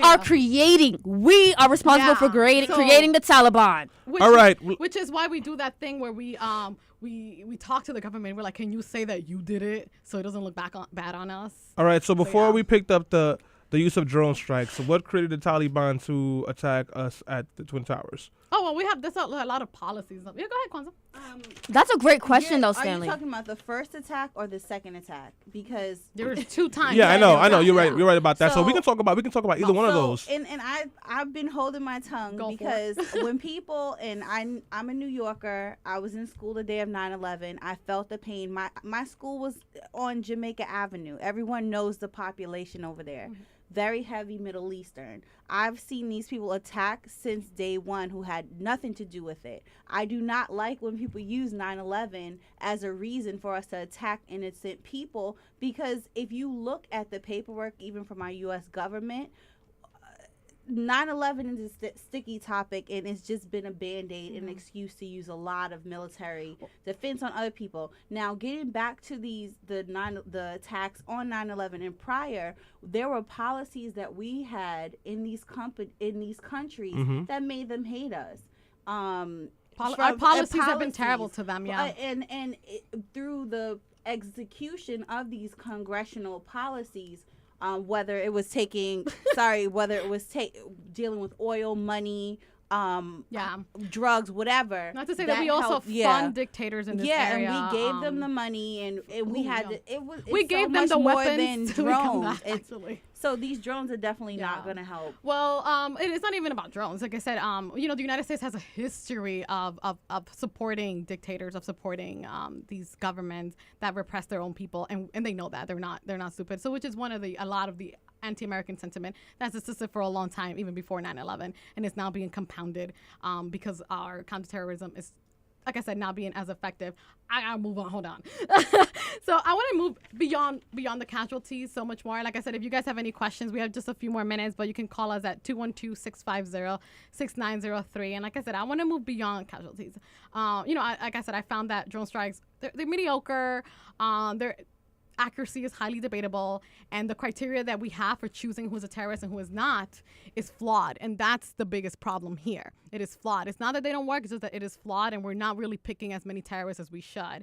are responsible for creating the Taliban. All right. Which is why we do that thing where we talk to the government. We're like, can you say that you did it so it doesn't look bad on us? All right, so before we picked up the use of drone strikes. So what created the Taliban to attack us at the Twin Towers? Oh, well, there's a lot of policies. Yeah, go ahead, Kwanzaa. That's a great question, though, Stanley. Are you talking about the first attack or the second attack? Because there was 2 times. Yeah, I know. You're right. You're right about that. So we can talk about either one of those. And I've been holding my tongue because when people, and I'm a New Yorker. I was in school the day of 9/11. I felt the pain. My school was on Jamaica Avenue. Everyone knows the population over there. Mm-hmm. Very heavy Middle Eastern. I've seen these people attack since day one who had nothing to do with it. I do not like when people use 9/11 as a reason for us to attack innocent people, because if you look at the paperwork, even from our U.S. government, 9/11 is a sticky topic, and it's just been a band-aid, an excuse to use a lot of military defense on other people. Now, getting back to the attacks on 9/11 and prior, there were policies that we had in these countries that made them hate us. Our policies have been terrible to them, yeah. And through the execution of these congressional policies, whether it was dealing with oil, money, drugs, whatever. Not to say that we also fund dictators in this area. Yeah, and we gave them the money, and we had we gave them the weapons than drones. Actually. So these drones are definitely not going to help. Well, it's not even about drones. Like I said, the United States has a history of supporting dictators, of supporting these governments that repress their own people, and they know that they're not stupid. So which is a lot of the anti-American sentiment that's existed for a long time, even before 9/11, and it's now being compounded because our counterterrorism is, like I said, not being as effective. I gotta move on. Hold on. So I want to move beyond the casualties so much more. Like I said, if you guys have any questions, we have just a few more minutes, but you can call us at 212-650-6903. And like I said, I want to move beyond casualties. Like I said, I found that drone strikes, they're mediocre. Their accuracy is highly debatable, and the criteria that we have for choosing who's a terrorist and who is not is flawed, and that's the biggest problem here. It is flawed. It's not that they don't work, it's just that it is flawed, and we're not really picking as many terrorists as we should.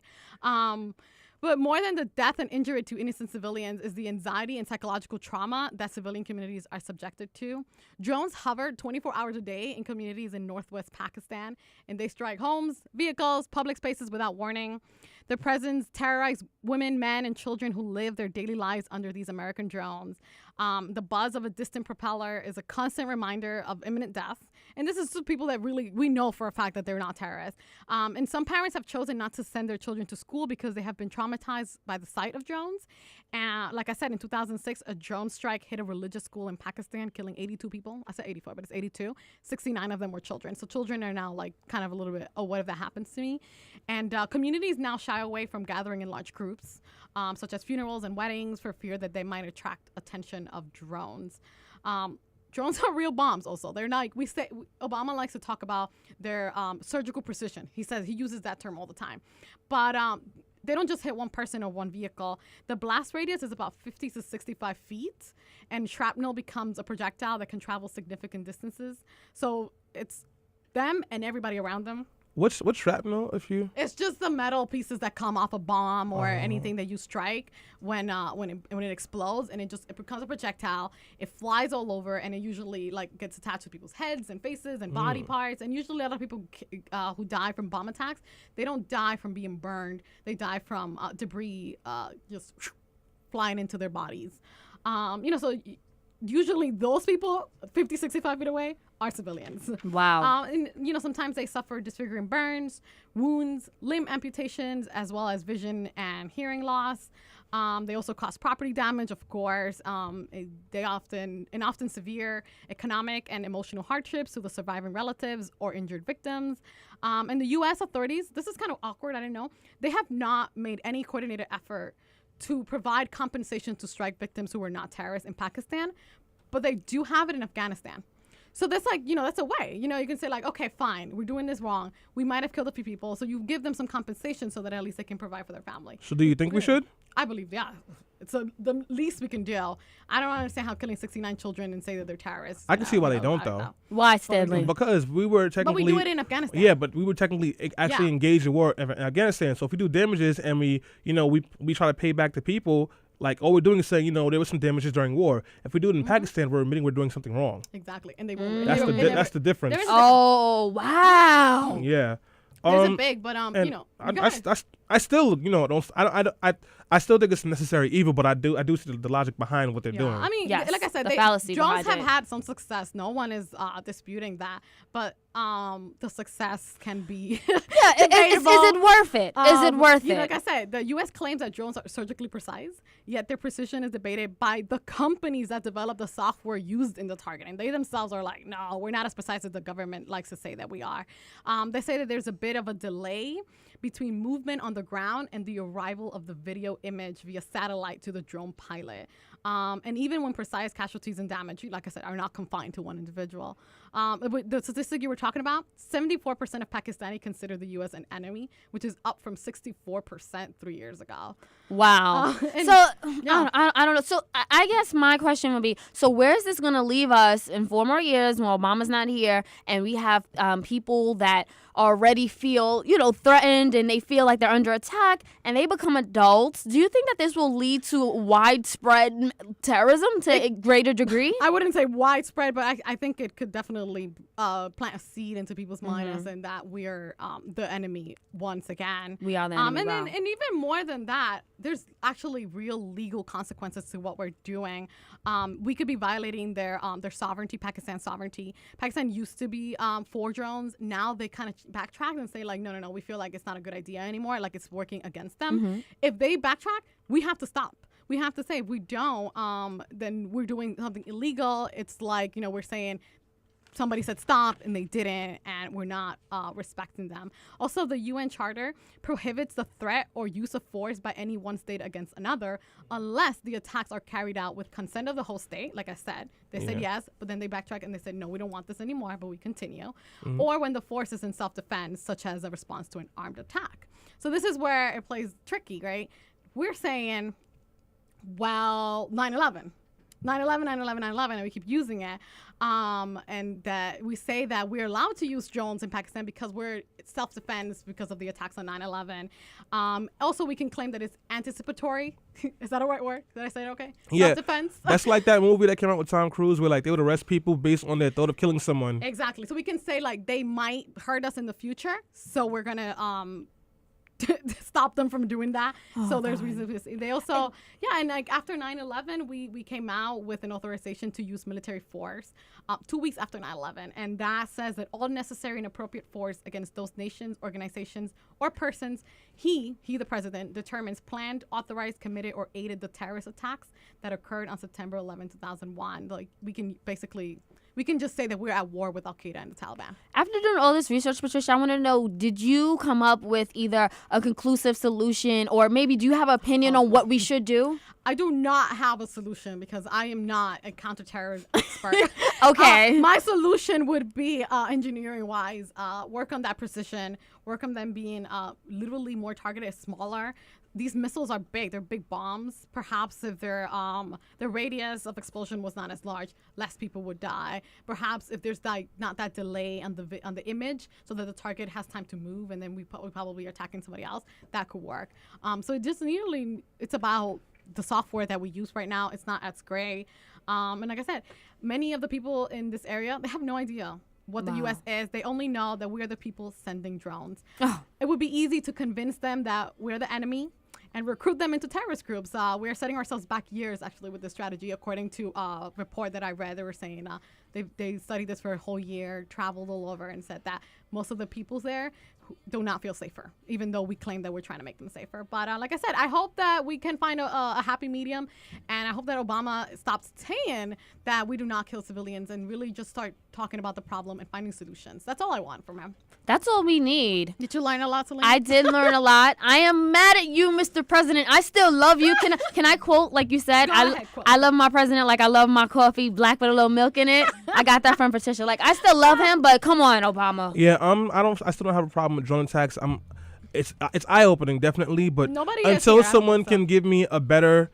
But more than the death and injury to innocent civilians is the anxiety and psychological trauma that civilian communities are subjected to. Drones hover 24 hours a day in communities in northwest Pakistan, and they strike homes, vehicles, public spaces without warning. Their presence terrorizes women, men, and children who live their daily lives under these American drones. The buzz of a distant propeller is a constant reminder of imminent death. And this is to people that we know for a fact that they're not terrorists. And some parents have chosen not to send their children to school because they have been traumatized by the sight of drones. And like I said, in 2006, a drone strike hit a religious school in Pakistan, killing 82 people. I said 84, but it's 82. 69 of them were children. So children are now kind of a little bit, what if that happens to me? And communities now shy away from gathering in large groups, such as funerals and weddings, for fear that they might attract attention of drones. Drones are real bombs also. They're not, Obama likes to talk about their surgical precision. He says he uses that term all the time. But they don't just hit one person or one vehicle. The blast radius is about 50 to 65 feet, and shrapnel becomes a projectile that can travel significant distances. So it's them and everybody around them. What's shrapnel? It's just the metal pieces that come off a bomb or anything that you strike when it explodes, and it becomes a projectile. It flies all over, and it usually gets attached to people's heads and faces and body parts. And usually, a lot of people who die from bomb attacks, they don't die from being burned. They die from debris just flying into their bodies. So usually those people 50, 65 feet away are civilians. Wow. And sometimes they suffer disfiguring burns, wounds, limb amputations, as well as vision and hearing loss. They also cause property damage, of course. They often severe economic and emotional hardships to the surviving relatives or injured victims. And the U.S. authorities, this is kind of awkward, I don't know, they have not made any coordinated effort to provide compensation to strike victims who were not terrorists in Pakistan, but they do have it in Afghanistan. So that's that's a way. You can say okay, fine, we're doing this wrong. We might have killed a few people, so you give them some compensation so that at least they can provide for their family. So do you think we should? I believe, yeah. It's the least we can do. I don't understand how killing 69 children and say that they're terrorists. I can see why they don't, though. Why, Stanley? Because we were technically... But we do it in Afghanistan. Yeah, but we were technically actually engaged in war in Afghanistan. So if we do damages and we try to pay back the people, all we're doing is saying, there was some damages during war. If we do it in Pakistan, we're admitting we're doing something wrong. Exactly. And they won't. That's the difference. Oh, wow. Yeah. There's a big, but I still I still think it's a necessary evil, but I do see the logic behind what they're doing. I mean, yes, like I said, drones have had some success. No one is disputing that, but the success can be is it worth it? Is it worth it? Like I said, the U.S. claims that drones are surgically precise, yet their precision is debated by the companies that develop the software used in the targeting. They themselves are like, no, we're not as precise as the government likes to say that we are. They say that there's a bit of a delay between movement on the ground and the arrival of the video image via satellite to the drone pilot. And even when precise casualties and damage, like I said, are not confined to one individual. The statistic you were talking about, 74% of Pakistani consider the U.S. an enemy, which is up from 64% 3 years ago. Wow. I don't know. So I guess my question would be, so where is this going to leave us in 4 more years when Obama's not here and we have people that already feel, threatened and they feel like they're under attack and they become adults? Do you think that this will lead to widespread terrorism to a greater degree? I wouldn't say widespread, but I think it could definitely plant a seed into people's minds and that we're the enemy once again. We are the enemy. And even more than that, there's actually real legal consequences to what we're doing. We could be violating their sovereignty, Pakistan's sovereignty. Pakistan used to be for drones. Now they kind of backtrack and say like, no, we feel like it's not a good idea anymore. Like it's working against them. If they backtrack, we have to stop. We have to say if we don't, then we're doing something illegal. It's like, we're saying somebody said stop and they didn't, and we're not respecting them. Also, the UN Charter prohibits the threat or use of force by any one state against another unless the attacks are carried out with consent of the whole state. Like I said, they said yes, but then they backtrack and they said, no, we don't want this anymore, but we continue. Or when the force is in self-defense, such as a response to an armed attack. So this is where it plays tricky, right? We're saying, well, 9/11, and we keep using it. And that we say that we're allowed to use drones in Pakistan because we're self-defense because of the attacks on 9/11. Also, we can claim that it's anticipatory. Is that a right word? Did I say it okay? Yeah. Self-defense. That's like that movie that came out with Tom Cruise where like they would arrest people based on their thought of killing someone. Exactly. So we can say like they might hurt us in the future, so we're gonna stop them from doing that. So there's reasons. They also, and like after 9/11, we came out with an authorization to use military force 2 weeks after 9/11. And that says that all necessary and appropriate force against those nations, organizations, or persons he, the president, determines planned, authorized, committed, or aided the terrorist attacks that occurred on September 11, 2001. Like we can just say that we're at war with Al-Qaeda and the Taliban. After doing all this research, Patricia, I want to know, did you come up with either a conclusive solution or maybe do you have an opinion on what we should do? I do not have a solution because I am not a counterterrorism expert. Okay. My solution would be engineering-wise, work on that precision, work on them being literally more targeted, smaller. These missiles are big. They're big bombs. Perhaps if their radius of explosion was not as large, less people would die. Perhaps if there's not that delay on the image, so that the target has time to move, and then we probably are attacking somebody else, that could work. So it just nearly, it's about the software that we use right now. It's not as great. And like I said, many of the people in this area, they have no idea what the U.S. is. They only know that we're the people sending drones. It would be easy to convince them that we're the enemy and recruit them into terrorist groups. We're setting ourselves back years, actually, with this strategy. According to a report that I read, they were saying they studied this for a whole year, traveled all over, and said that most of the people there do not feel safer, even though we claim that we're trying to make them safer. But like I said, I hope that we can find a happy medium, and I hope that Obama stops saying that we do not kill civilians and really just start talking about the problem and finding solutions. That's all I want from him. That's all we need. Did you learn a lot, Celine? I did learn a lot. I am mad at you, Mr. President. I still love you. Can I quote like you said? I love my president like I love my coffee black with a little milk in it. I got that from Patricia. Like I still love him, but come on, Obama. Yeah, I still don't have a problem with drone attacks. It's eye opening, definitely, but until someone can give me a better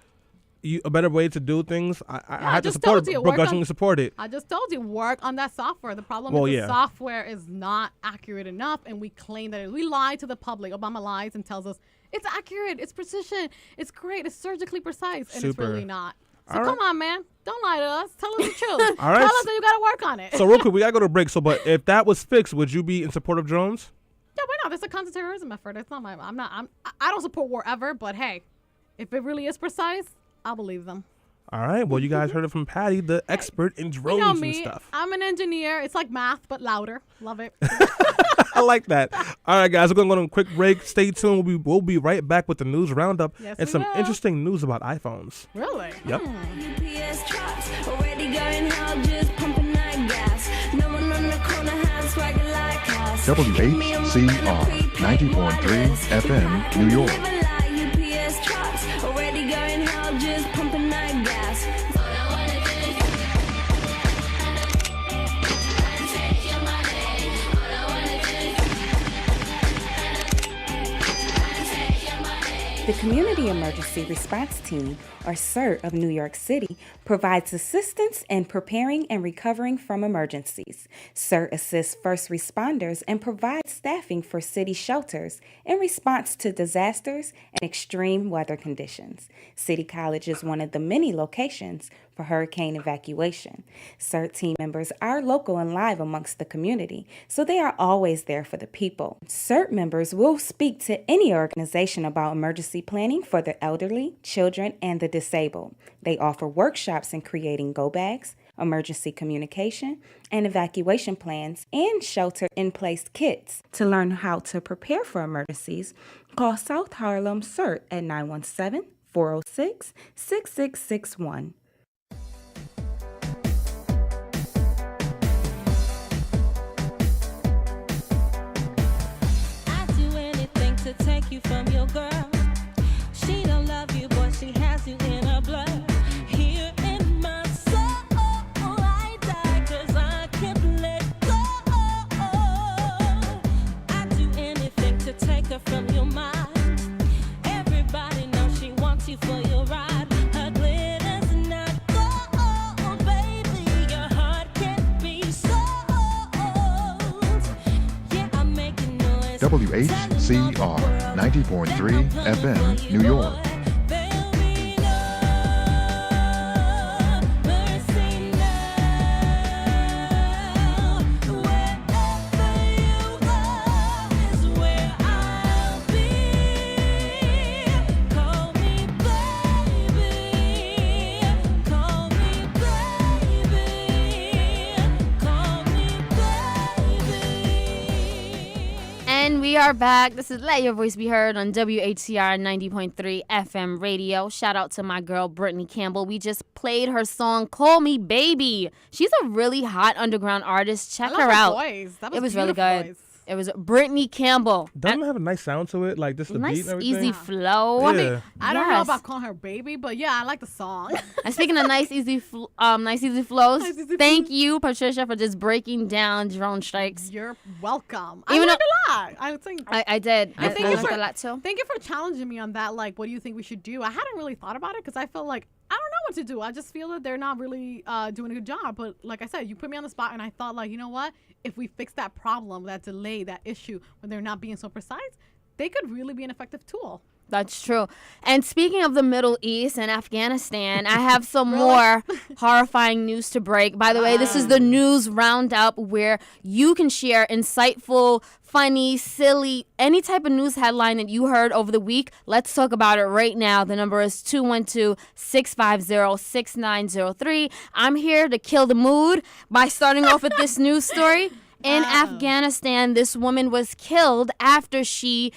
way to do things, I have to support it, begrudgingly support it. I just told you, work on that software. The problem is the software is not accurate enough, and we claim that we lie to the public. Obama lies and tells us it's accurate, it's precision, it's great, it's surgically precise, and it's really not. So come on, man. Don't lie to us. Tell us the truth. Tell us that you got to work on it. So real quick, we got to go to break. So, but if that was fixed, would you be in support of drones? Yeah, why not? That's a counterterrorism effort. It's not I don't support war ever, but hey, if it really is precise, I'll believe them. All right. Well, you guys heard it from Patty, the expert in drones and stuff. I'm an engineer. It's like math, but louder. Love it. I like that. All right, guys. We're going to go on a quick break. Stay tuned. We'll be right back with the news roundup and some interesting news about iPhones. Really? Yep. UPS trucks already going hard, just pumping that gas. No one on the corner has swagger like us. WHCR 90.3 FM, New York. UPS trucks already going hell, just pumping that gas. The Community Emergency Response Team, or CERT of New York City, provides assistance in preparing and recovering from emergencies. CERT assists first responders and provides staffing for city shelters in response to disasters and extreme weather conditions. City College is one of the many locations for hurricane evacuation. CERT team members are local and live amongst the community, so they are always there for the people. CERT members will speak to any organization about emergency planning for the elderly, children, and the disabled. They offer workshops in creating go bags, emergency communication, and evacuation plans, and shelter-in-place kits. To learn how to prepare for emergencies, call South Harlem CERT at 917-406-6661. To take you from your girl. She don't love you, but she has you in her blood. Here in my soul, I die 'cause I can't let go. I'd do anything to take her from your mind. Everybody knows she wants you for your ride. Her glitter's not gold, baby. Your heart can't be sold. Yeah, I'm making noise. WHCR 90.3 FM, New York. We are back. This is Let Your Voice Be Heard on WHCR 90.3 FM radio. Shout out to my girl, Brittany Campbell. We just played her song, Call Me Baby. She's a really hot underground artist. Check her out. Voice. That was it was really good. Voice. It was Brittany Campbell. Doesn't it have a nice sound to it? Like just the nice, beat and everything? easy flow. Yeah. I mean, I don't know about calling her baby, but yeah, I like the song. And speaking of nice, easy flows, thank you, Patricia, for just breaking down drone strikes. You're welcome. Even I learned a lot. I think I did. I learned a lot too. Thank you for challenging me on that. Like, what do you think we should do? I hadn't really thought about it because I felt like I don't know what to do. I just feel that they're not really doing a good job. But like I said, you put me on the spot, and I thought, like, you know what? If we fix that problem, that delay, that issue, when they're not being so precise, they could really be an effective tool. That's true. And speaking of the Middle East and Afghanistan, I have some more horrifying news to break. By the way, this is the news roundup where you can share insightful, funny, silly, any type of news headline that you heard over the week. Let's talk about it right now. The number is 212-650-6903. I'm here to kill the mood by starting off with this news story. In Afghanistan, this woman was killed after she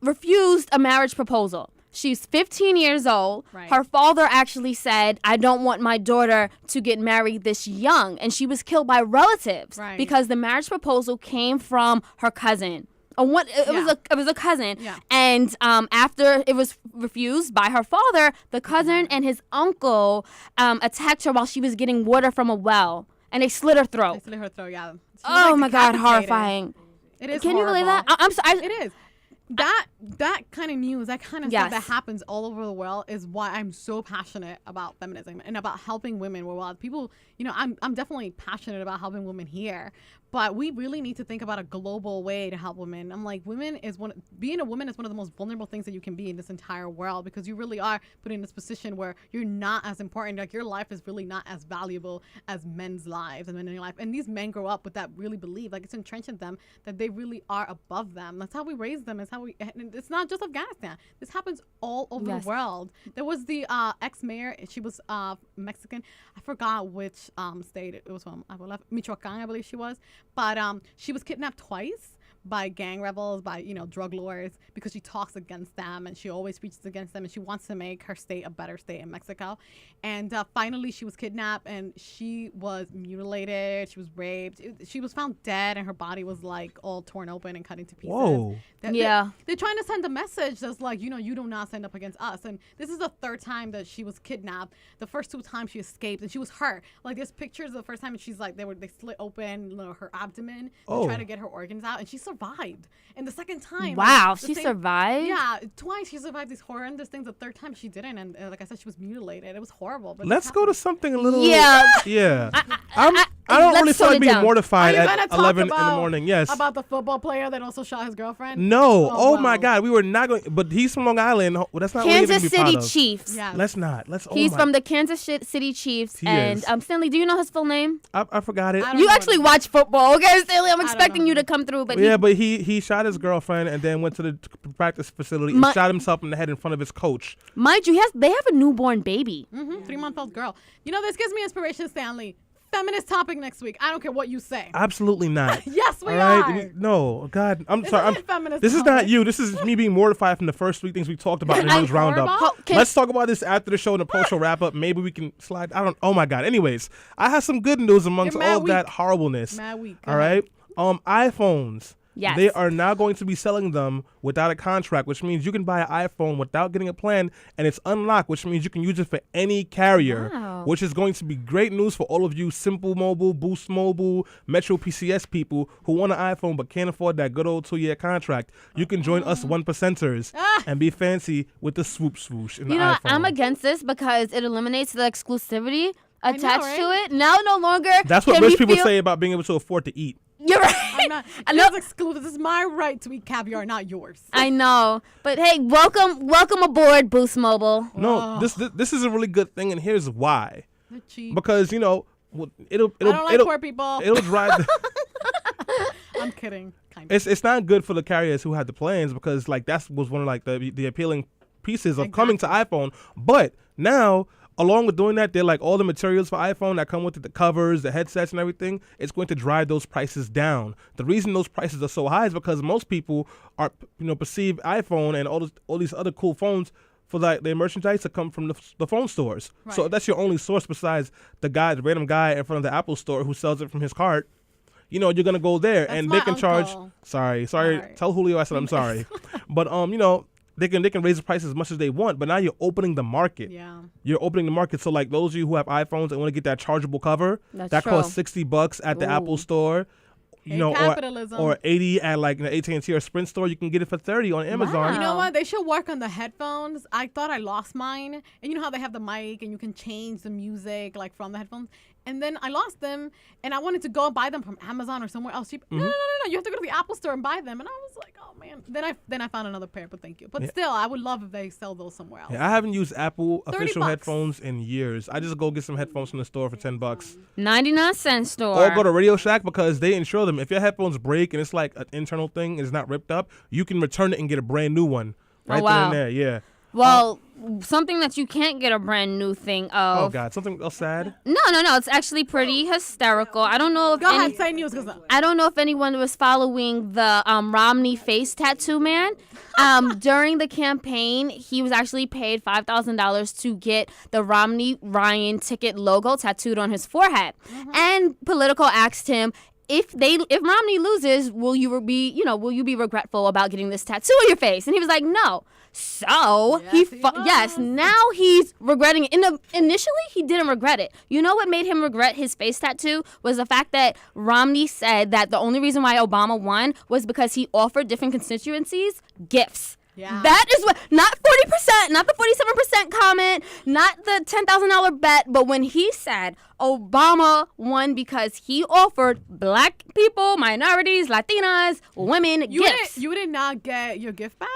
refused a marriage proposal. She's 15 years old. Right. Her father actually said, I don't want my daughter to get married this young. And she was killed by relatives because the marriage proposal came from her cousin. It was a cousin. Yeah. And after it was refused by her father, the cousin and his uncle attacked her while she was getting water from a well. And they slit her throat. They slit her throat, yeah. Oh, my God, horrifying. It is Can horrible. you believe that? I'm sorry. It is. That kind of news, that kind of stuff that happens all over the world is why I'm so passionate about feminism and about helping women worldwide. People, you know, I'm definitely passionate about helping women here, but we really need to think about a global way to help women. I'm like, being a woman is one of the most vulnerable things that you can be in this entire world, because you really are put in this position where you're not as important. Like, your life is really not as valuable as men's lives and men in your life. And these men grow up with that really belief, like, it's entrenched in them that they really are above them. That's how we raise them. And it's not just Afghanistan. This happens all over the world. There was the ex-mayor. She was Mexican. I forgot which state it was from. Michoacan, I believe she was. But she was kidnapped twice by gang rebels, by, drug lords, because she talks against them and she always preaches against them, and she wants to make her state a better state in Mexico. And finally she was kidnapped and she was mutilated. She was raped. She was found dead and her body was like all torn open and cut into pieces. Whoa. They're trying to send a message that's like, you do not stand up against us. And this is the third time that she was kidnapped. The first 2 times she escaped and she was hurt. Like, there's pictures of the first time and she's like, they slit open her abdomen to try to get her organs out, and she survived. And the second time, wow, she survived? Yeah, twice she survived these horrendous things. The third time she didn't, and like I said, she was mutilated. It was horrible. But let's go to something a little. Yeah. I don't really feel like being down. mortified at 11 in the morning. Yes. About the football player that also shot his girlfriend? No. Oh my God. We were not going. But he's from Long Island. Well, that's not Kansas really City proud of. Chiefs. Yes. Let's not. He's from the Kansas City Chiefs. He and is. Stanley, do you know his full name? I forgot it. You actually watch football, okay, Stanley? I'm expecting you to come through, but but he shot his girlfriend and then went to the practice facility and shot himself in the head in front of his coach. Mind you, they have a newborn baby. 3-month-old girl. This gives me inspiration, Stanley. Feminist topic next week. I don't care what you say. Absolutely not. Yes, we are. No, God, I'm sorry. This is not you. This is me being mortified from the first 3 things we talked about in the news roundup. Let's talk about this after the show in the post-show wrap-up. Maybe we can slide. Oh my God. Anyways, I have some good news amongst all of that horribleness. All right. iPhones. Yes. They are now going to be selling them without a contract, which means you can buy an iPhone without getting a plan, and it's unlocked, which means you can use it for any carrier, which is going to be great news for all of you Simple Mobile, Boost Mobile, Metro PCS people who want an iPhone but can't afford that good old 2-year contract. You can join us 1%ers and be fancy with the swoop swoosh in the iPhone. I'm against this because it eliminates the exclusivity attached to it. Now no longer. That's what rich people say about being able to afford to eat. You're right. I'm not exclusive. This is my right to eat caviar, not yours. I know, but hey, welcome aboard, Boost Mobile. No, this is a really good thing, and here's why. They're cheap. Because it'll I don't like poor people. It'll drive. I'm kidding. Kind of. It's not good for the carriers who had the plans because that was one of the appealing pieces of coming to iPhone, but now. Along with doing that, they're like all the materials for iPhone that come with it, the covers, the headsets and everything, it's going to drive those prices down. The reason those prices are so high is because most people are, perceive iPhone and all these other cool phones for their merchandise to come from the phone stores. Right. So if that's your only source besides the random guy in front of the Apple store who sells it from his cart, you're going to go there and they can charge. Sorry. Tell Julio I said I'm sorry. But, They can raise the price as much as they want, but now you're opening the market. Yeah. You're opening the market. So like those of you who have iPhones and want to get that chargeable cover, that costs $60 at the Apple store, or $80 at like the AT&T or Sprint store, you can get it for $30 on Amazon. Wow. You know what? They should work on the headphones. I thought I lost mine, and you know how they have the mic and you can change the music like from the headphones. And then I lost them, and I wanted to go buy them from Amazon or somewhere else cheap. No, you have to go to the Apple store and buy them. And I was like, oh man. Then I found another pair, but thank you. But still, I would love if they sell those somewhere else. Yeah, I haven't used Apple official headphones in years. I just go get some headphones from the store for $10. 99-cent store. Or go to Radio Shack because they insure them. If your headphones break and it's like an internal thing, it's not ripped up, you can return it and get a brand new one. Right then and there, yeah. Well, something that you can't get a brand new thing of. Oh God, something else sad? No. It's actually pretty hysterical. I don't know if Go ahead, say news. I don't know if anyone was following the Romney face tattoo man. During the campaign, he was actually paid $5,000 to get the Romney Ryan ticket logo tattooed on his forehead. And Politico asked him, if Romney loses, will you be regretful about getting this tattoo on your face? And he was like, no. So now he's regretting it. Initially, he didn't regret it. You know what made him regret his face tattoo was the fact that Romney said that the only reason why Obama won was because he offered different constituencies gifts. Yeah. That is what, not 40%, not the 47% comment, not the $10,000 bet, but when he said Obama won because he offered black people, minorities, Latinas, women gifts. You did not get your gift bag?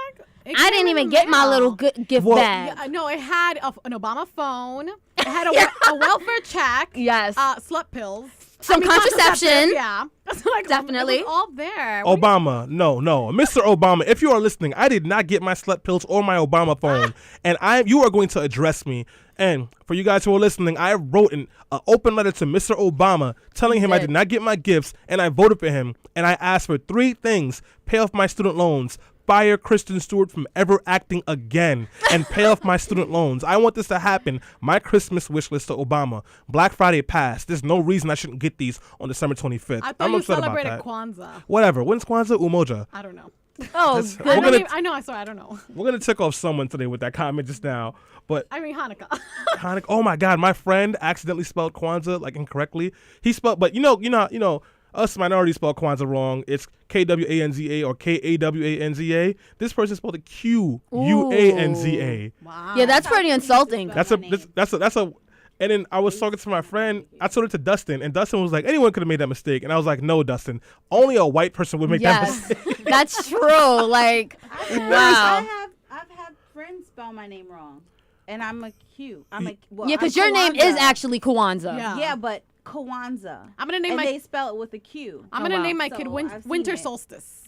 I didn't even get my little gift bag. Yeah, no, it had an Obama phone. It had a welfare check. Yes. Slut pills. some contraception. Yeah. Like, definitely. It was all there. Obama, no, Mr. Obama. If you are listening, I did not get my slut pills or my Obama phone, and you are going to address me. And for you guys who are listening, I wrote an open letter to Mr. Obama telling him I did not get my gifts, and I voted for him. And I asked for 3 things: pay off my student loans, fire Kristen Stewart from ever acting again, and pay off my student loans. I want this to happen. My Christmas wish list to Obama. Black Friday passed. There's no reason I shouldn't get these on December 25th. I thought I'm you upset celebrated about that. Kwanzaa. Whatever. When's Kwanzaa? Umoja. I don't know. Oh, good. I know. I don't know. We're gonna tick off someone today with that comment just now, but I mean Hanukkah. Hanukkah. Oh my God, my friend accidentally spelled Kwanzaa like incorrectly. He spelled, but you know, us minorities spell Kwanzaa wrong. It's Kwanza or Kawanza. This person spelled it Quanza. Wow. Yeah, that's pretty insulting. That's a. And then I was talking to my friend. I told it to Dustin, and Dustin was like, anyone could have made that mistake. And I was like, no, Dustin, only a white person would make that mistake. That's true. Like, wow. I've had friends spell my name wrong, and I'm a Q. Because your name is actually Kwanzaa. Yeah, but Kwanzaa. I'm gonna name they spell it with a Q. I'm gonna name my kid Winter Solstice.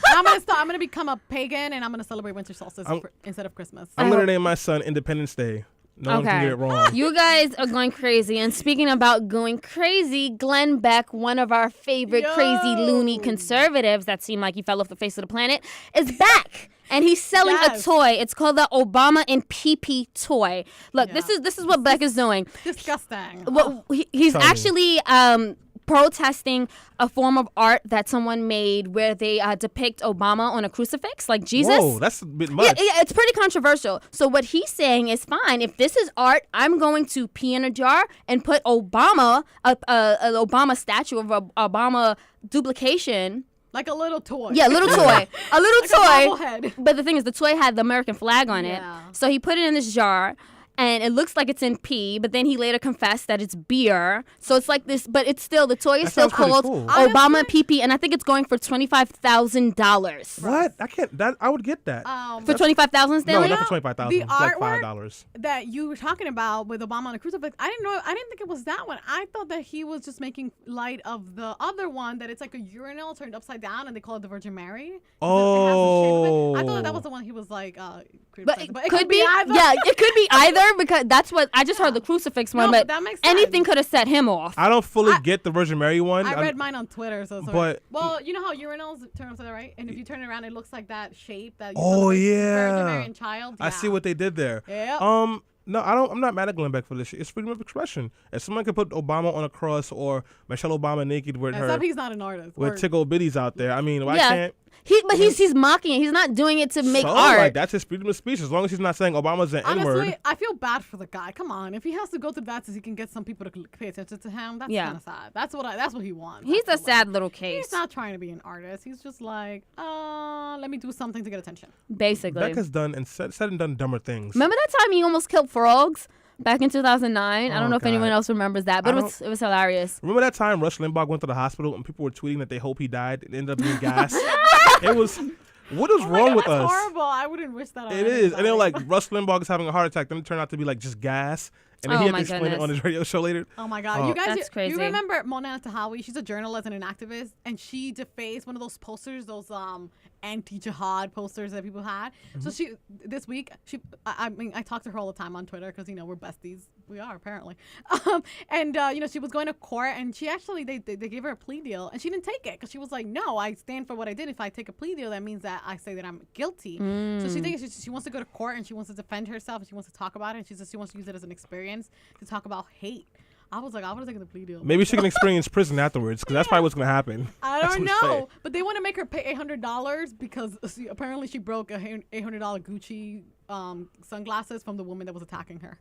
I'm gonna become a pagan, and I'm gonna celebrate Winter Solstice instead of Christmas. I'm gonna name my son Independence Day. No one can get it wrong. You guys are going crazy. And speaking about going crazy, Glenn Beck, one of our favorite crazy loony conservatives that seemed like he fell off the face of the planet, is back. And he's selling a toy. It's called the Obama and PP toy. Look, this is what Beck is doing. Disgusting. He's actually protesting a form of art that someone made where they depict Obama on a crucifix, like Jesus. Whoa, that's a bit much. Yeah, it's pretty controversial. So what he's saying is, fine, if this is art, I'm going to pee in a jar and put Obama, an Obama statue of Obama duplication. Like a little toy. Yeah, little toy. A little like toy. But the thing is, the toy had the American flag on it. So he put it in this jar. And it looks like it's in pee, but then he later confessed that it's beer. So it's like this, but it's still, the toy is still called Obama PP, and I think it's going for $25,000. What? I would get that. For $25,000, Stanley? No, not for $25,000. The like artwork $5. that you were talking about with Obama on a crucifix, I didn't think it was that one. I thought that he was just making light of the other one, that it's like a urinal turned upside down, and they call it the Virgin Mary. Oh. I thought that was the one he was like, but it could be either. Yeah, it could be either, because that's what I just heard, the crucifix one, but that makes sense. Anything could have set him off. I don't fully get the Virgin Mary one. I read mine on Twitter, so sorry. But well, you know how urinals turn upside down, right? And if you turn it around, it looks like that shape that you Virgin Mary and child. I see what they did there. Yeah. No, I'm not mad at Glenn Beck for this shit. It's freedom of expression. If someone could put Obama on a cross or Michelle Obama naked with her, except he's not an artist. With tickle bitties out there. I mean, why can't? He's mocking it. He's not doing it to make art. Like, that's his freedom of speech. As long as he's not saying Obama's an N-word. Honestly, I feel bad for the guy. Come on, if he has to go to that so he can get some people to pay attention to him, that's kind of sad. That's what he wants. He's a sad little case. He's not trying to be an artist. He's just like, let me do something to get attention. Basically, Beck has done and said and done dumber things. Remember that time he almost killed frogs? Back in 2009, I don't know if anyone else remembers that, but it was hilarious. Remember that time Rush Limbaugh went to the hospital and people were tweeting that they hope he died? It ended up being gas. It was. What is wrong with us? That's horrible. I wouldn't wish that on It is. And they're like, Rush Limbaugh is having a heart attack. Then it turned out to be like just gas. And then he had to explain it on his radio show later. Oh my God. You guys, that's crazy. You remember Mona Tahawi? She's a journalist and an activist, and she defaced one of those posters, those anti-jihad posters that people had. So this week, I talk to her all the time on Twitter because, we're besties. We are, apparently. And she was going to court, and she actually, they gave her a plea deal, and she didn't take it because she was like, no, I stand for what I did. If I take a plea deal, that means that I say that I'm guilty. So she wants to go to court, and she wants to defend herself, and she wants to talk about it, and she wants to use it as an experience to talk about hate. I was like, I would have taken the plea deal. Maybe she can experience prison afterwards, because that's probably what's going to happen. I don't know. But they want to make her pay $800 because apparently she broke a $800 Gucci sunglasses from the woman that was attacking her.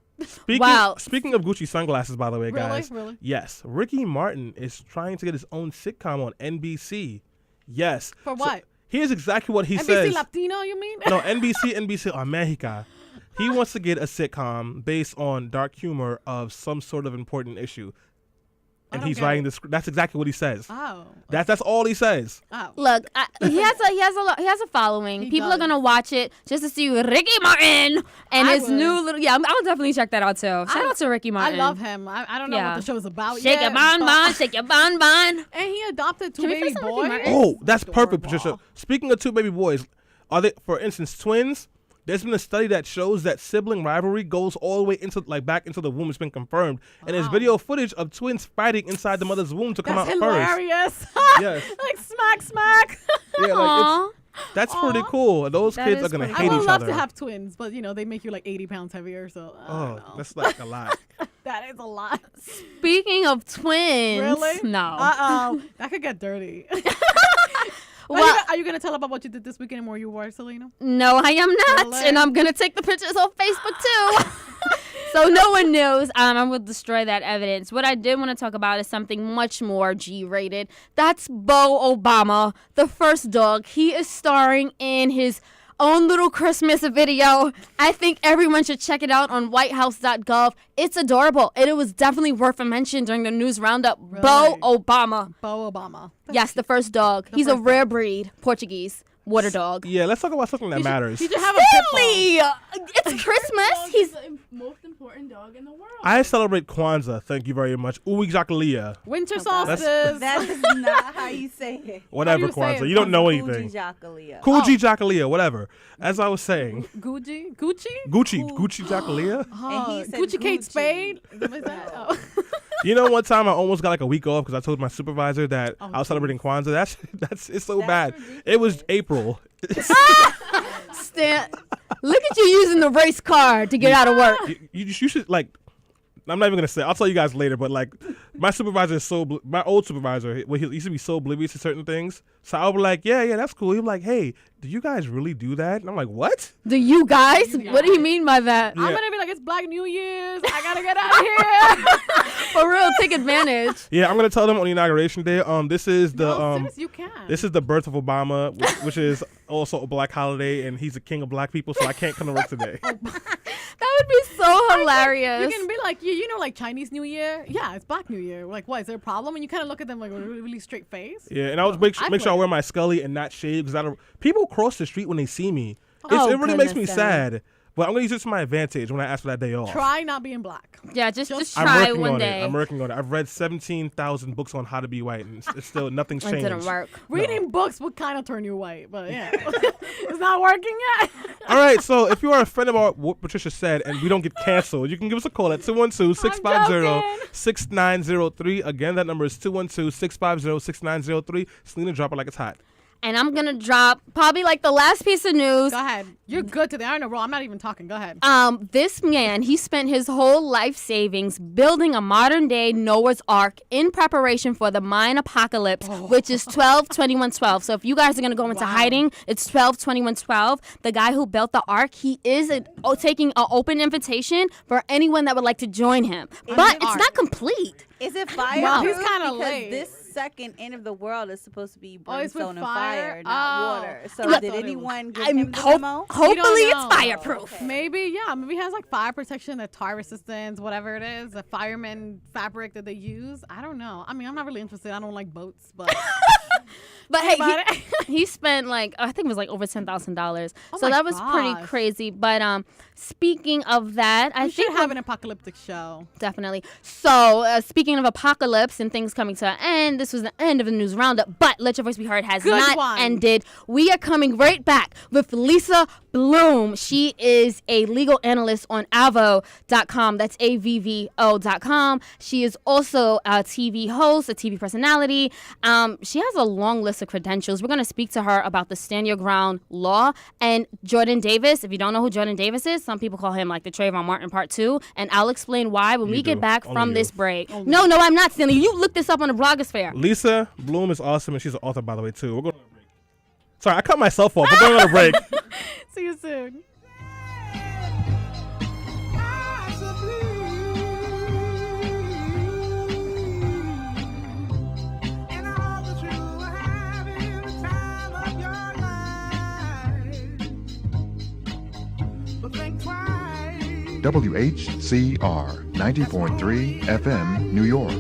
Speaking of Gucci sunglasses, by the way, guys. Really? Yes. Ricky Martin is trying to get his own sitcom on NBC. Yes. For what? Here's exactly what he NBC says. Latino, you mean? No, NBC America. He wants to get a sitcom based on dark humor of some sort of important issue. and he's writing this. That's exactly what he says. Oh. That's all he says. Oh. Look, he has a following. People are gonna watch it just to see Ricky Martin and his new little. Yeah, I would definitely check that out too. Shout out to Ricky Martin. I love him. I don't know what the show's about. Shake your bon, shake your bon. And he adopted 2 baby boys. Oh, that's perfect, Patricia. Speaking of 2 baby boys, are they, for instance, twins? There's been a study that shows that sibling rivalry goes all the way into back into the womb. It's been confirmed, and there's video footage of twins fighting inside the mother's womb to come out first. That's hilarious. Yes. Like smack. Yeah, like that's pretty cool. Those kids are gonna hate each other. I would love to have twins, but they make you like 80 pounds heavier. So that's like a lot. That is a lot. Speaking of twins, really? No. That could get dirty. Well, are you going to tell about what you did this weekend and where you were, Selena? No, I am not. Really? And I'm going to take the pictures off Facebook too. So no one knows. I will destroy that evidence. What I did want to talk about is something much more G-rated. That's Bo Obama, the first dog. He is starring in his own little Christmas video. I think everyone should check it out on whitehouse.gov. It's adorable. And it was definitely worth a mention during the news roundup. Really? Bo Obama. Bo Obama. Yes, the first dog. He's a rare breed, Portuguese. Water dog. Yeah, let's talk about something that matters. He should have a pit bull. It's Christmas. He's the most important dog in the world. I celebrate Kwanzaa. Thank you very much. Uwi Jakalia. Winter solstice. That is not how you say it. Whatever, Kwanzaa. You don't know anything. Jakalia. Kuji Jakalia, whatever. As I was saying. Gucci Jakalia. Gucci Kate Spade. You know, one time I almost got like a week off because I told my supervisor that I was celebrating Kwanzaa. It's so bad. Ridiculous. It was April. Stan, look at you using the race card to get out of work. You should like. I'm not even gonna say. I'll tell you guys later. But like, my supervisor is my old supervisor. He used to be so oblivious to certain things. So I'll be like, yeah, that's cool. He'll be like, hey, do you guys really do that? And I'm like, what? Do you guys? What do you mean by that? Yeah. I'm gonna be like, it's Black New Year's. I gotta get out of here. For real, take advantage. Yeah, I'm gonna tell them on the inauguration day. This is the sis, you can. This is the birth of Obama, which is also a black holiday, and he's the king of black people. So I can't come to work today. That would be so hilarious. You can be like, you know, like Chinese New Year. Yeah, it's Black New Year. Like, what? Is there a problem? And you kind of look at them like with a really straight face. Yeah, and I was make sure I wear my Scully and not shave because people cross the street when they see me. It really makes me sad. But I'm gonna use this to my advantage when I ask for that day off. Try not being black. Yeah, just try one day. I'm working on it. I've read 17,000 books on how to be white, and it's still nothing's changed. It didn't work. Reading books would kind of turn you white, but yeah, it's not working yet. All right, so if you are a friend of what Patricia said and we don't get canceled, you can give us a call at 212-650-6903. Again, that number is 212-650-6903. Selena, drop it like it's hot. And I'm going to drop probably like the last piece of news. Go ahead. You're good today. I know, bro. I'm not even talking. Go ahead. This man, he spent his whole life savings building a modern-day Noah's Ark in preparation for the Mayan apocalypse, which is 12/21/12. So if you guys are going to go into hiding, it's 12/21/12. The guy who built the Ark, he is taking an open invitation for anyone that would like to join him. But it's not complete. Is it fireproof? Well, he's kind of late. This second end of the world is supposed to be it's with brimstone and fire, not water. So Look, did anyone give him the memo? Hopefully it's fireproof. Maybe, yeah. Maybe it has like fire protection, the tar resistance, whatever it is, the fireman fabric that they use. I don't know. I mean, I'm not really interested. I don't like boats, but... But hey, he spent like, I think it was like over $10,000. So that was pretty crazy. But speaking of that, I think should have an apocalyptic show. Definitely. So speaking of apocalypse and things coming to an end, this was the end of the news roundup. But Let Your Voice Be Heard has not ended. We are coming right back with Lisa Bloom. She is a legal analyst on Avvo.com. That's AVVO.com. She is also a TV host, a TV personality. She has a long list of credentials. We're going to speak to her about the Stand Your Ground law and Jordan Davis. If you don't know who Jordan Davis is, some people call him like the Trayvon Martin Part 2, and I'll explain why when we get back from this break. No, I'm not, Stanley. You look this up on the blogosphere. Lisa Bloom is awesome, and she's an author, by the way, too. We're going on a break. Sorry, I cut myself off. We're going on a break. See you soon. WHCR 90.3 FM, New York.